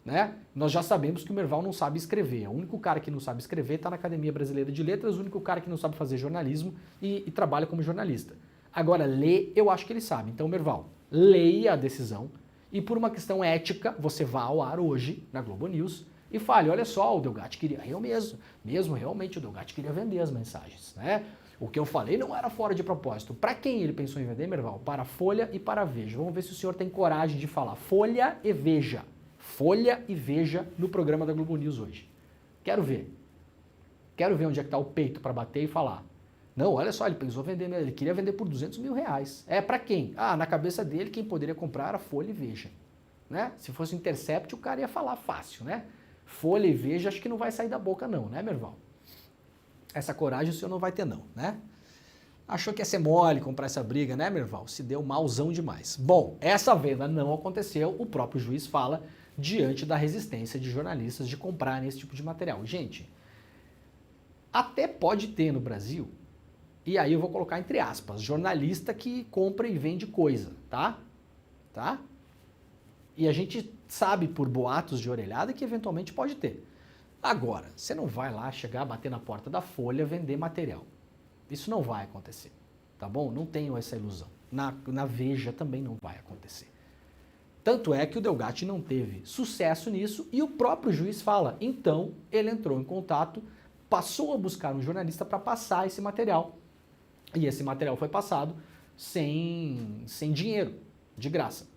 né? Nós já sabemos que o Merval não sabe escrever. O único cara que não sabe escrever está na Academia Brasileira de Letras, o único cara que não sabe fazer jornalismo e trabalha como jornalista. Agora, ler, eu acho que ele sabe. Então, Merval, leia a decisão e por uma questão ética, você vá ao ar hoje na Globo News e fale, olha só, o Delgatti queria, realmente o Delgatti queria vender as mensagens, né? O que eu falei não era fora de propósito. Para quem ele pensou em vender, Merval? Para a Folha e para a Veja. Vamos ver se o senhor tem coragem de falar Folha e Veja. Folha e Veja no programa da Globo News hoje. Quero ver. Quero ver onde é que está o peito para bater e falar. Não, olha só, ele pensou vender, ele queria vender por R$200 mil. É, para quem? Ah, na cabeça dele, quem poderia comprar era Folha e Veja. Né? Se fosse o Intercept, o cara ia falar fácil, né? Folha e Veja, acho que não vai sair da boca não, né, Merval? Essa coragem o senhor não vai ter não, né? Achou que ia ser mole comprar essa briga, né, Merval? Se deu malzão demais. Bom, essa venda não aconteceu, o próprio juiz fala diante da resistência de jornalistas de comprarem esse tipo de material. Gente, até pode ter no Brasil, e aí eu vou colocar entre aspas, jornalista que compra e vende coisa, tá? Tá? E a gente sabe por boatos de orelhada que eventualmente pode ter. Agora, você não vai lá chegar, bater na porta da Folha, vender material. Isso não vai acontecer, tá bom? Não tenho essa ilusão. Na Veja também não vai acontecer. Tanto é que o Delgatti não teve sucesso nisso e o próprio juiz fala, então ele entrou em contato, passou a buscar um jornalista para passar esse material. E esse material foi passado sem dinheiro, de graça.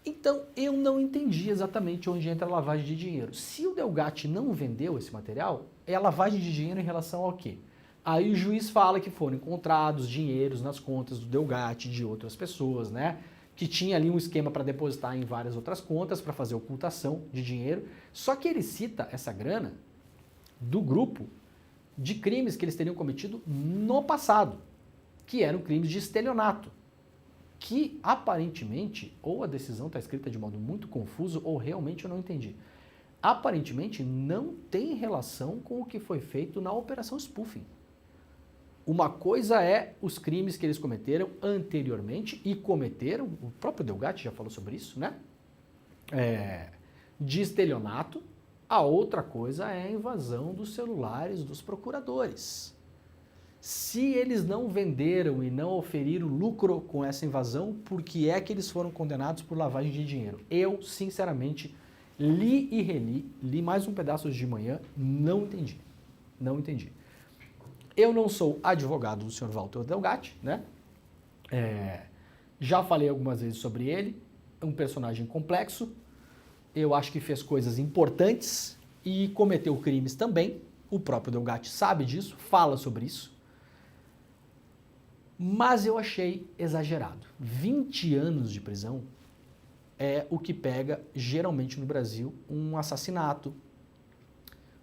Então, eu não entendi exatamente onde entra a lavagem de dinheiro. Se o Delgatti não vendeu esse material, é a lavagem de dinheiro em relação ao quê? Aí o juiz fala que foram encontrados dinheiros nas contas do Delgatti e de outras pessoas, né? Que tinha ali um esquema para depositar em várias outras contas para fazer ocultação de dinheiro. Só que ele cita essa grana do grupo de crimes que eles teriam cometido no passado, que eram crimes de estelionato. Que aparentemente, ou a decisão está escrita de modo muito confuso, ou realmente eu não entendi. Aparentemente não tem relação com o que foi feito na Operação Spoofing. Uma coisa é os crimes que eles cometeram anteriormente, e cometeram, o próprio Delgatti já falou sobre isso, né? De estelionato. A outra coisa é a invasão dos celulares dos procuradores. Se eles não venderam e não oferiram lucro com essa invasão, por que é que eles foram condenados por lavagem de dinheiro? Eu, sinceramente, li e reli, li mais um pedaço de manhã, não entendi. Não entendi. Eu não sou advogado do Sr. Walter Delgatti, né? Já falei algumas vezes sobre ele, é um personagem complexo, eu acho que fez coisas importantes e cometeu crimes também, o próprio Delgatti sabe disso, fala sobre isso. Mas eu achei exagerado. 20 anos de prisão é o que pega, geralmente no Brasil, um assassinato.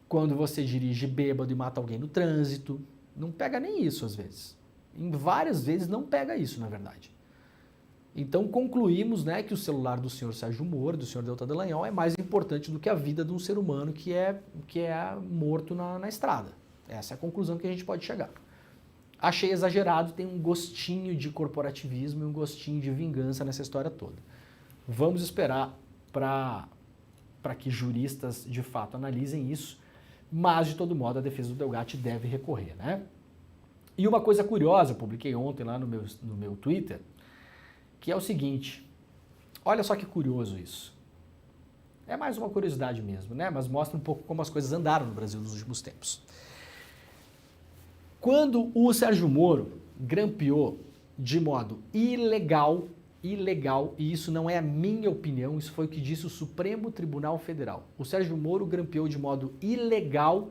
Quando você dirige bêbado e mata alguém no trânsito. Não pega nem isso, às vezes. Em várias vezes não pega isso, na verdade. Então concluímos, né, que o celular do senhor Sérgio Moro, do senhor Deltan Dallagnol, é mais importante do que a vida de um ser humano que é morto na estrada. Essa é a conclusão que a gente pode chegar. Achei exagerado, tem um gostinho de corporativismo e um gostinho de vingança nessa história toda. Vamos esperar para que juristas de fato analisem isso, mas de todo modo a defesa do Delgatti deve recorrer, né? E uma coisa curiosa, eu publiquei ontem lá no meu Twitter, que é o seguinte, olha só que curioso isso. É mais uma curiosidade mesmo, né? Mas mostra um pouco como as coisas andaram no Brasil nos últimos tempos. Quando o Sérgio Moro grampeou de modo ilegal, e isso não é a minha opinião, isso foi o que disse o Supremo Tribunal Federal. O Sérgio Moro grampeou de modo ilegal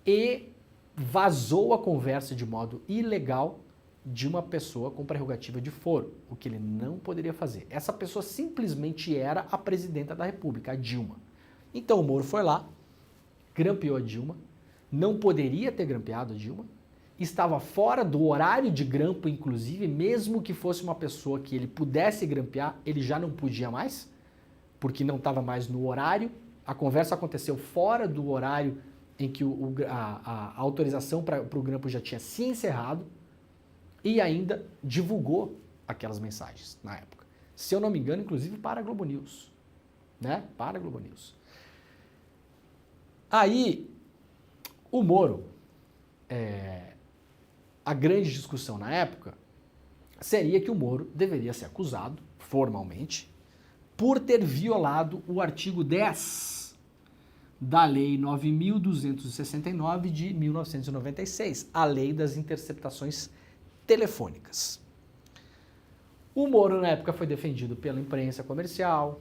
e vazou a conversa de modo ilegal de uma pessoa com prerrogativa de foro, o que ele não poderia fazer. Essa pessoa simplesmente era a presidenta da República, a Dilma. Então o Moro foi lá, grampeou a Dilma, não poderia ter grampeado a Dilma, estava fora do horário de grampo, inclusive, mesmo que fosse uma pessoa que ele pudesse grampear, ele já não podia mais, porque não estava mais no horário. A conversa aconteceu fora do horário em que a autorização para o grampo já tinha se encerrado e ainda divulgou aquelas mensagens na época. Se eu não me engano, inclusive para a Globo News, né? Para a Globo News. Aí, o Moro, a grande discussão na época seria que o Moro deveria ser acusado, formalmente, por ter violado o artigo 10 da Lei 9.269 de 1996, a Lei das Interceptações Telefônicas. O Moro, na época, foi defendido pela imprensa comercial,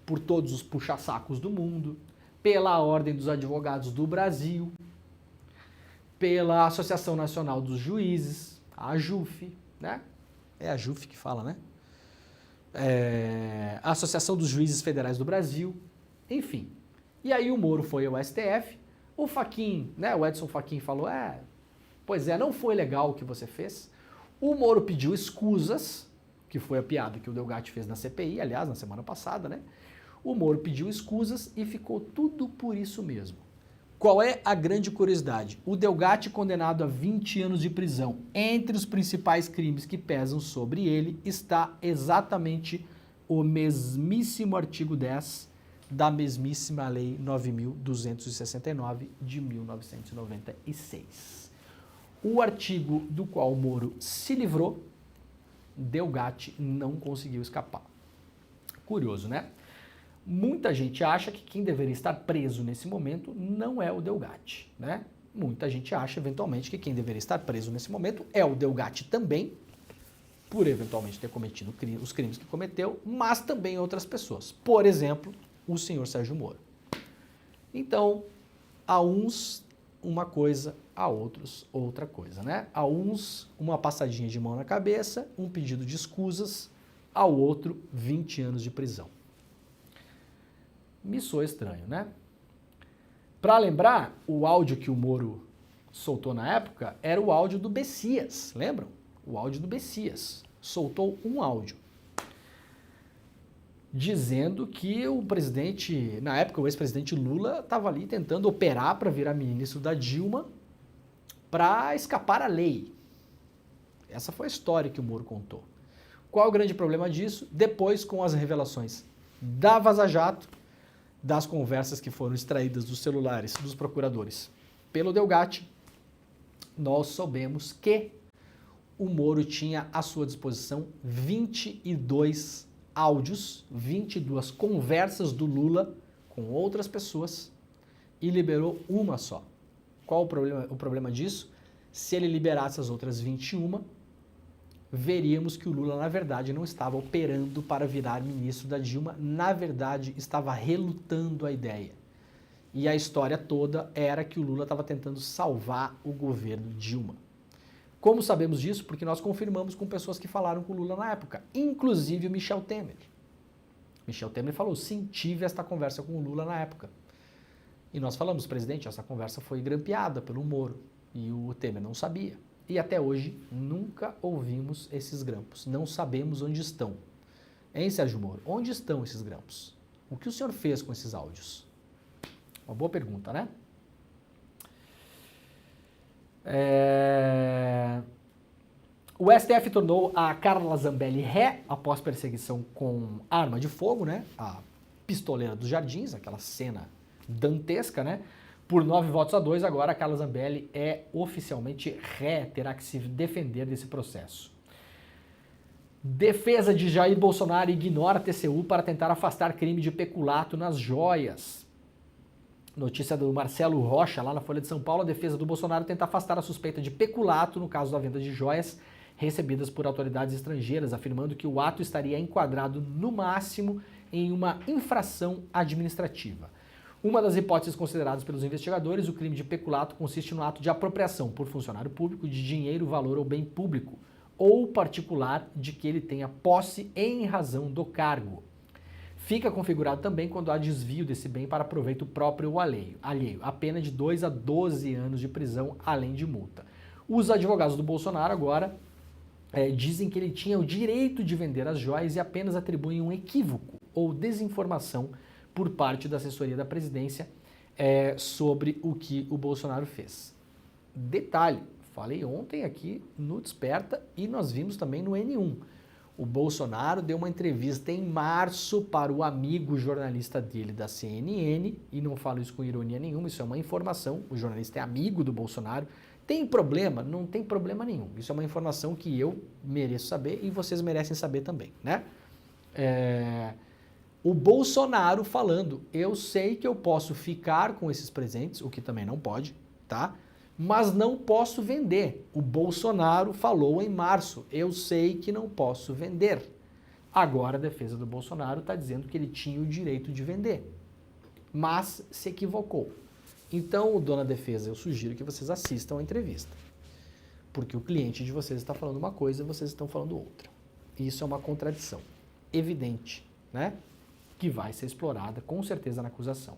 por todos os puxa-sacos do mundo, pela Ordem dos Advogados do Brasil, pela Associação Nacional dos Juízes, a AJUF, né? É a AJUF que fala, né? A Associação dos Juízes Federais do Brasil, enfim. E aí o Moro foi ao STF, o Fachin, né? O Edson Fachin falou, pois é, não foi legal o que você fez. O Moro pediu escusas, que foi a piada que o Delgatti fez na CPI, aliás, na semana passada, né? O Moro pediu escusas e ficou tudo por isso mesmo. Qual é a grande curiosidade? O Delgatti, condenado a 20 anos de prisão, entre os principais crimes que pesam sobre ele, está exatamente o mesmíssimo artigo 10 da mesmíssima Lei 9.269 de 1996. O artigo do qual o Moro se livrou, Delgatti não conseguiu escapar. Curioso, né? Muita gente acha que quem deveria estar preso nesse momento não é o Delgatti, né? Muita gente acha, eventualmente, que quem deveria estar preso nesse momento é o Delgatti também, por eventualmente ter cometido os crimes que cometeu, mas também outras pessoas. Por exemplo, o senhor Sérgio Moro. Então, a uns uma coisa, a outros outra coisa, né? A uns uma passadinha de mão na cabeça, um pedido de escusas, ao outro 20 anos de prisão. Me soa estranho, né? Para lembrar, o áudio que o Moro soltou na época era o áudio do Bessias, lembram? O áudio do Bessias. Soltou um áudio dizendo que o presidente, na época o ex-presidente Lula, estava ali tentando operar para virar ministro da Dilma para escapar à lei. Essa foi a história que o Moro contou. Qual é o grande problema disso? Depois, com as revelações da Vaza Jato, das conversas que foram extraídas dos celulares dos procuradores pelo Delgatti, nós soubemos que o Moro tinha à sua disposição 22 áudios, 22 conversas do Lula com outras pessoas e liberou uma só. Qual o problema disso? Se ele liberasse as outras 21, veríamos que o Lula, na verdade, não estava operando para virar ministro da Dilma, na verdade, estava relutando a ideia. E a história toda era que o Lula estava tentando salvar o governo Dilma. Como sabemos disso? Porque nós confirmamos com pessoas que falaram com o Lula na época, inclusive o Michel Temer. Michel Temer falou, sim, tive esta conversa com o Lula na época. E nós falamos, presidente, essa conversa foi grampeada pelo Moro e o Temer não sabia. E até hoje nunca ouvimos esses grampos, não sabemos onde estão. Hein, Sérgio Moro? Onde estão esses grampos? O que o senhor fez com esses áudios? Uma boa pergunta, né? O STF tornou a Carla Zambelli ré após perseguição com arma de fogo, né? A pistoleira dos Jardins, aquela cena dantesca, né? Por 9 votos a 2, agora a Carla Zambelli é oficialmente ré, terá que se defender desse processo. Defesa de Jair Bolsonaro ignora a TCU para tentar afastar crime de peculato nas joias. Notícia do Marcelo Rocha, lá na Folha de São Paulo, a defesa do Bolsonaro tenta afastar a suspeita de peculato no caso da venda de joias recebidas por autoridades estrangeiras, afirmando que o ato estaria enquadrado, no máximo, em uma infração administrativa. Uma das hipóteses consideradas pelos investigadores, o crime de peculato consiste no ato de apropriação por funcionário público de dinheiro, valor ou bem público, ou particular de que ele tenha posse em razão do cargo. Fica configurado também quando há desvio desse bem para proveito próprio ou alheio. A pena de 2 a 12 anos de prisão, além de multa. Os advogados do Bolsonaro agora dizem que ele tinha o direito de vender as joias e apenas atribuem um equívoco ou desinformação por parte da assessoria da presidência sobre o que o Bolsonaro fez. Detalhe, falei ontem aqui no Desperta e nós vimos também no N1. O Bolsonaro deu uma entrevista em março para o amigo jornalista dele da CNN, e não falo isso com ironia nenhuma, isso é uma informação, o jornalista é amigo do Bolsonaro. Tem problema? Não tem problema nenhum. Isso é uma informação que eu mereço saber e vocês merecem saber também, né? O Bolsonaro falando, eu sei que eu posso ficar com esses presentes, o que também não pode, tá? Mas não posso vender. O Bolsonaro falou em março, eu sei que não posso vender. Agora a defesa do Bolsonaro está dizendo que ele tinha o direito de vender, mas se equivocou. Então, dona defesa, eu sugiro que vocês assistam a entrevista, porque o cliente de vocês está falando uma coisa e vocês estão falando outra. E isso é uma contradição evidente, né? Que vai ser explorada com certeza na acusação.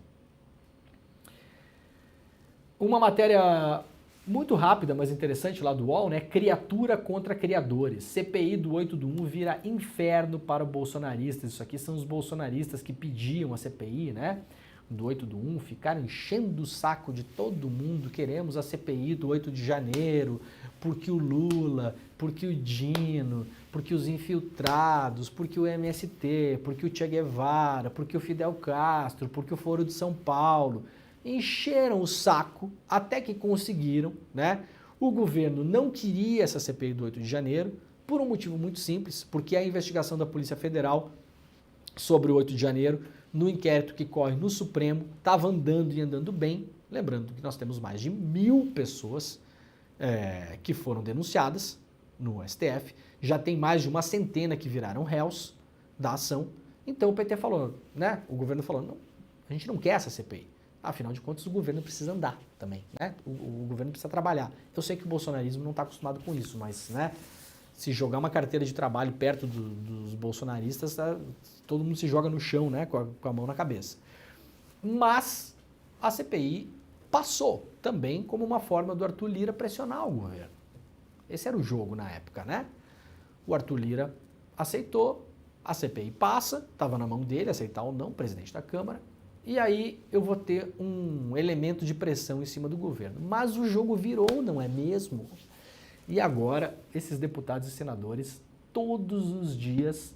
Uma matéria muito rápida, mas interessante lá do UOL, né? Criatura contra criadores. CPI do 8 do 1 vira inferno para bolsonaristas. Isso aqui são os bolsonaristas que pediam a CPI, né? Do 8 do 1, ficaram enchendo o saco de todo mundo. Queremos a CPI do 8 de janeiro, porque o Lula, porque o Dino, porque os infiltrados, porque o MST, porque o Che Guevara, porque o Fidel Castro, porque o Foro de São Paulo. Encheram o saco até que conseguiram, né? O governo não queria essa CPI do 8 de janeiro por um motivo muito simples, porque a investigação da Polícia Federal sobre o 8 de janeiro, no inquérito que corre no Supremo, estava andando e andando bem. Lembrando que nós temos mais de 1000 pessoas que foram denunciadas no STF, já tem mais de uma centena que viraram réus da ação. Então o PT falou, né? O governo falou, não, a gente não quer essa CPI. Afinal de contas, o governo precisa andar também, né? O governo precisa trabalhar. Eu sei que o bolsonarismo não está acostumado com isso, mas, né, se jogar uma carteira de trabalho perto dos bolsonaristas, todo mundo se joga no chão, né, com a mão na cabeça. Mas a CPI passou também como uma forma do Arthur Lira pressionar o governo. Esse era o jogo na época, né? O Arthur Lira aceitou, a CPI passa, estava na mão dele aceitar ou não, presidente da Câmara, e aí eu vou ter um elemento de pressão em cima do governo. Mas o jogo virou, não é mesmo? E agora, esses deputados e senadores, todos os dias,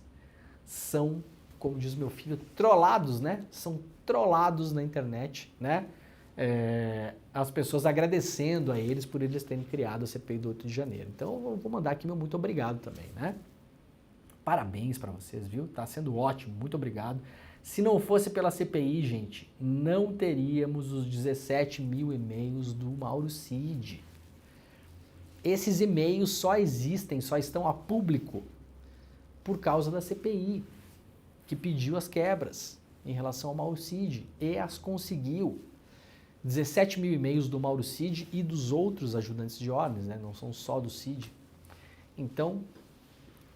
são, como diz meu filho, trollados, né? São trollados na internet, né? As pessoas agradecendo a eles por eles terem criado a CPI do 8 de janeiro. Então, eu vou mandar aqui meu muito obrigado também, né? Parabéns para vocês, viu? Tá sendo ótimo, muito obrigado. Se não fosse pela CPI, gente, não teríamos os 17 mil e-mails do Mauro Cid. Esses e-mails só existem, só estão a público por causa da CPI, que pediu as quebras em relação ao Mauro Cid e as conseguiu. 17 mil e-mails do Mauro Cid e dos outros ajudantes de ordens, né? Não são só do Cid. Então,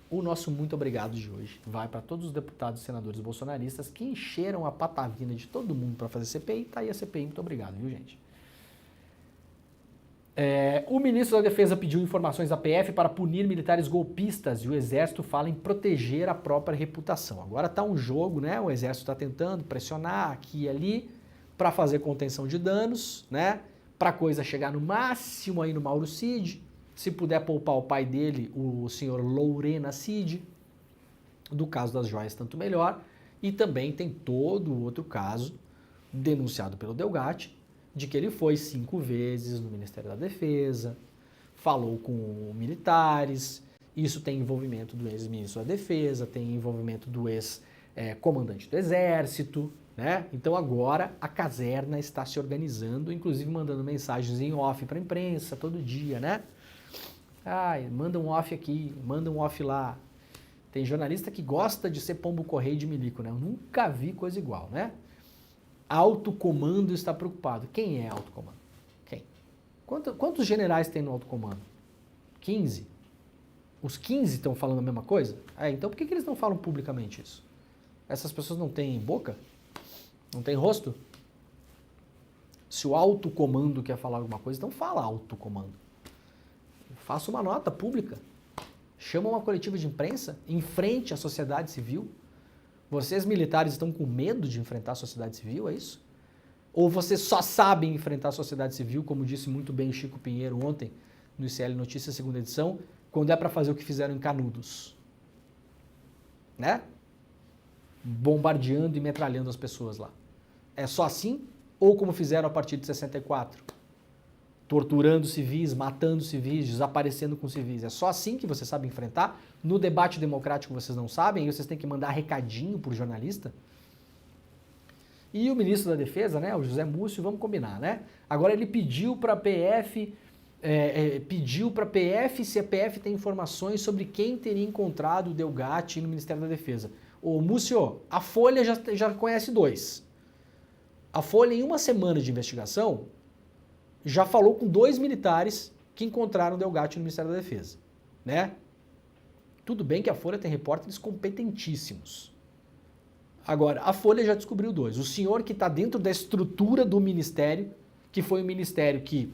o nosso muito obrigado de hoje vai para todos os deputados e senadores bolsonaristas que encheram a patavina de todo mundo para fazer CPI. Tá aí a CPI, muito obrigado, viu, gente? O ministro da Defesa pediu informações à PF para punir militares golpistas e o Exército fala em proteger a própria reputação. Agora tá um jogo, né? O Exército está tentando pressionar aqui e ali para fazer contenção de danos, né? Para a coisa chegar no máximo aí no Mauro Cid. Se puder poupar o pai dele, o senhor Lorena Cid, do caso das joias, tanto melhor. E também tem todo o outro caso, denunciado pelo Delgatti, de que ele foi 5 vezes no Ministério da Defesa, falou com militares, isso tem envolvimento do ex-ministro da Defesa, tem envolvimento do ex-comandante do Exército, né? Então agora a caserna está se organizando, inclusive mandando mensagens em off para a imprensa todo dia, né? Ai, manda um off aqui, manda um off lá. Tem jornalista que gosta de ser pombo correio de milico, né? Eu nunca vi coisa igual, né? Alto comando está preocupado. Quem é alto comando? Quem? Quantos generais tem no alto comando? 15? Os 15 estão falando a mesma coisa? Então por que eles não falam publicamente isso? Essas pessoas não têm boca? Não têm rosto? Se o alto comando quer falar alguma coisa, então fala alto comando. Faça uma nota pública. Chama uma coletiva de imprensa. Enfrente a sociedade civil. Vocês militares estão com medo de enfrentar a sociedade civil, é isso? Ou vocês só sabem enfrentar a sociedade civil, como disse muito bem Chico Pinheiro ontem, no ICL Notícias, segunda edição, quando é para fazer o que fizeram em Canudos? Né? Bombardeando e metralhando as pessoas lá. É só assim? Ou como fizeram a partir de 64? Torturando civis, matando civis, desaparecendo com civis. É só assim que você sabe enfrentar? No debate democrático vocês não sabem? E vocês têm que mandar recadinho por jornalista? E o ministro da Defesa, né, o José Múcio, vamos combinar, né? Agora ele pediu para a PF, se a PF tem informações sobre quem teria encontrado o Delgatti no Ministério da Defesa. Ô Múcio, a Folha já conhece 2. A Folha, em uma semana de investigação, já falou com 2 militares que encontraram o Delgatti no Ministério da Defesa, né? Tudo bem que a Folha tem repórteres competentíssimos. Agora, a Folha já descobriu 2. O senhor que está dentro da estrutura do ministério, que foi o ministério que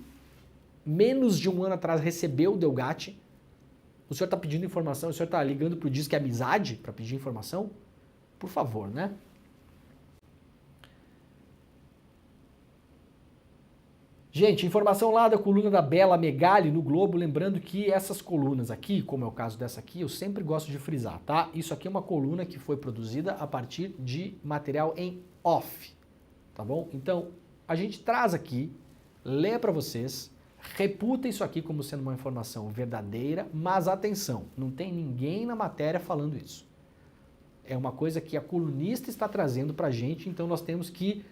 menos de um ano atrás recebeu o Delgatti, o senhor está pedindo informação, o senhor está ligando para o Disque Amizade para pedir informação? Por favor, né? Gente, informação lá da coluna da Bela Megali no Globo, lembrando que essas colunas aqui, como é o caso dessa aqui, eu sempre gosto de frisar, tá? Isso aqui é uma coluna que foi produzida a partir de material em off, tá bom? Então, a gente traz aqui, lê para vocês, reputa isso aqui como sendo uma informação verdadeira, mas atenção, não tem ninguém na matéria falando isso. É uma coisa que a colunista está trazendo pra gente, então nós temos que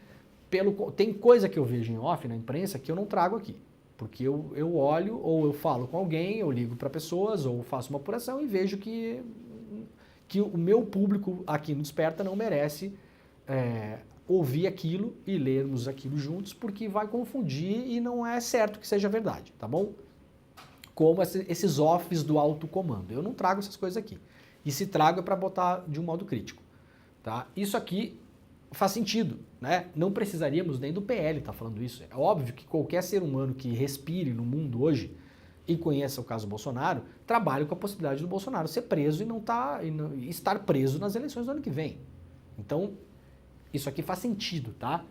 tem coisa que eu vejo em off na imprensa que eu não trago aqui, porque eu olho ou eu falo com alguém, eu ligo para pessoas ou faço uma apuração e vejo que o meu público aqui no Desperta não merece ouvir aquilo e lermos aquilo juntos, porque vai confundir e não é certo que seja verdade, tá bom? Como esses offs do alto comando. Eu não trago essas coisas aqui. E se trago é para botar de um modo crítico, tá? Isso aqui faz sentido, né? Não precisaríamos nem do PL estar falando isso. É óbvio que qualquer ser humano que respire no mundo hoje e conheça o caso Bolsonaro, trabalha com a possibilidade do Bolsonaro ser preso e estar preso nas eleições do ano que vem. Então, isso aqui faz sentido, tá?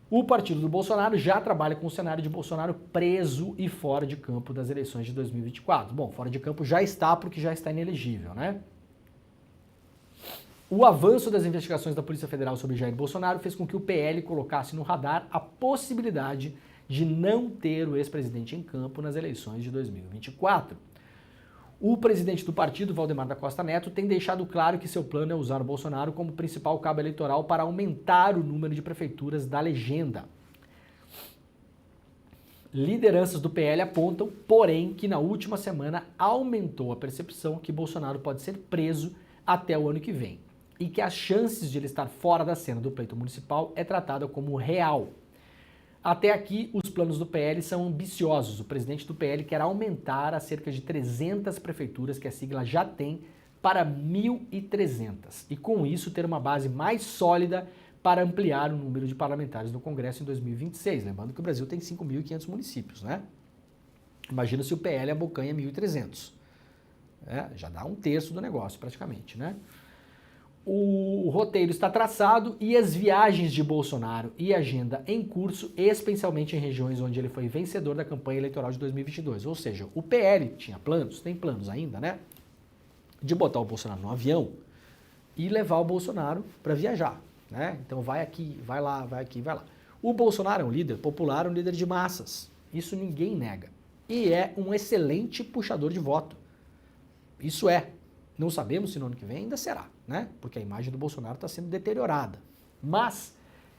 O partido do Bolsonaro já trabalha com o cenário de Bolsonaro preso e fora de campo das eleições de 2024. Bom, fora de campo já está porque já está inelegível, né? O avanço das investigações da Polícia Federal sobre Jair Bolsonaro fez com que o PL colocasse no radar a possibilidade de não ter o ex-presidente em campo nas eleições de 2024. O presidente do partido, Valdemar da Costa Neto, tem deixado claro que seu plano é usar o Bolsonaro como principal cabo eleitoral para aumentar o número de prefeituras da legenda. Lideranças do PL apontam, porém, que na última semana aumentou a percepção que Bolsonaro pode ser preso até o ano que vem e que as chances de ele estar fora da cena do pleito municipal é tratada como real. Até aqui, os planos do PL são ambiciosos. O presidente do PL quer aumentar a cerca de 300 prefeituras que a sigla já tem para 1.300. E com isso ter uma base mais sólida para ampliar o número de parlamentares no Congresso em 2026. Lembrando que o Brasil tem 5.500 municípios, né? Imagina se o PL abocanha 1.300. Já dá um terço do negócio, praticamente, né? O roteiro está traçado e as viagens de Bolsonaro e agenda em curso, especialmente em regiões onde ele foi vencedor da campanha eleitoral de 2022. Ou seja, o PL tinha planos, tem planos ainda, né? De botar o Bolsonaro no avião e levar o Bolsonaro para viajar, né? Então vai aqui, vai lá, vai aqui, vai lá. O Bolsonaro é um líder popular, um líder de massas. Isso ninguém nega. E é um excelente puxador de voto. Isso é. Não sabemos se no ano que vem ainda será, né? Porque a imagem do Bolsonaro está sendo deteriorada. Mas,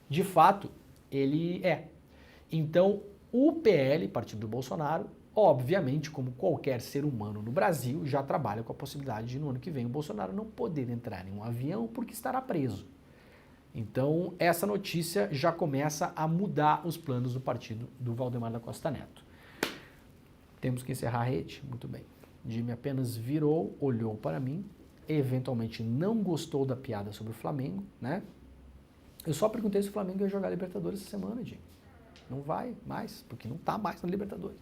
de fato, ele é. Então, o PL, partido do Bolsonaro, obviamente, como qualquer ser humano no Brasil, já trabalha com a possibilidade de no ano que vem o Bolsonaro não poder entrar em um avião porque estará preso. Então, essa notícia já começa a mudar os planos do partido do Valdemar da Costa Neto. Temos que encerrar a rede? Muito bem. Jimmy apenas virou, olhou para mim, eventualmente não gostou da piada sobre o Flamengo, né? Eu só perguntei se o Flamengo ia jogar Libertadores essa semana, Jimmy. Não vai mais, porque não tá mais na Libertadores.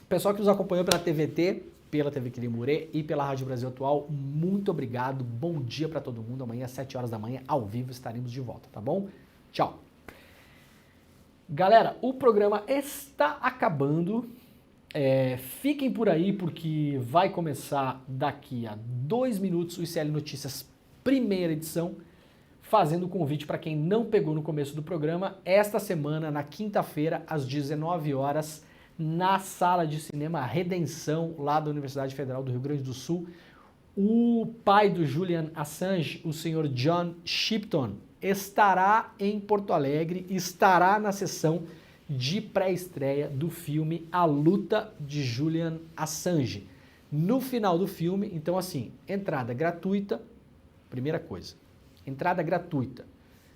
Pessoal que nos acompanhou pela TVT, pela TV Quirimurê e pela Rádio Brasil Atual, muito obrigado, bom dia para todo mundo. Amanhã às 7 horas da manhã, ao vivo, estaremos de volta, tá bom? Tchau. Galera, o programa está acabando. Fiquem por aí porque vai começar daqui a 2 minutos o ICL Notícias primeira edição, fazendo o convite para quem não pegou no começo do programa, esta semana, na quinta-feira, às 19 horas, na Sala de Cinema Redenção, lá da Universidade Federal do Rio Grande do Sul, o pai do Julian Assange, o senhor John Shipton, estará em Porto Alegre, estará na sessão de pré-estreia do filme A Luta de Julian Assange. No final do filme, então assim, entrada gratuita, primeira coisa, entrada gratuita,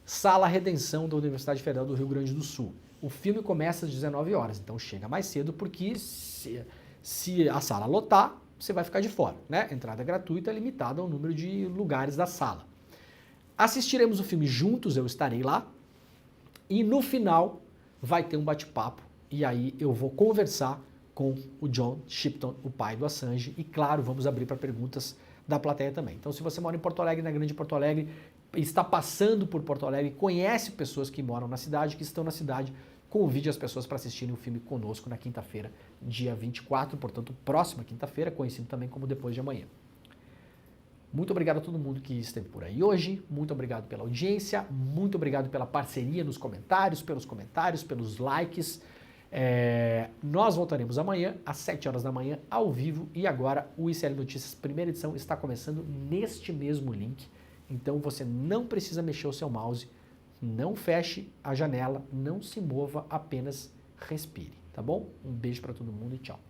Sala Redenção da Universidade Federal do Rio Grande do Sul. O filme começa às 19 horas, então chega mais cedo porque se a sala lotar, você vai ficar de fora, né? Entrada gratuita limitada ao número de lugares da sala. Assistiremos o filme juntos, eu estarei lá, e no final vai ter um bate-papo, e aí eu vou conversar com o John Shipton, o pai do Assange, e claro, vamos abrir para perguntas da plateia também. Então, se você mora em Porto Alegre, na Grande Porto Alegre, está passando por Porto Alegre, conhece pessoas que moram na cidade, que estão na cidade, convide as pessoas para assistirem o filme conosco na quinta-feira, dia 24, portanto, próxima quinta-feira, conhecido também como depois de amanhã. Muito obrigado a todo mundo que esteve por aí hoje, muito obrigado pela audiência, muito obrigado pela parceria nos comentários, pelos likes. Nós voltaremos amanhã, às 7 horas da manhã, ao vivo, e agora o ICL Notícias primeira edição está começando neste mesmo link, então você não precisa mexer o seu mouse, não feche a janela, não se mova, apenas respire, tá bom? Um beijo para todo mundo e tchau.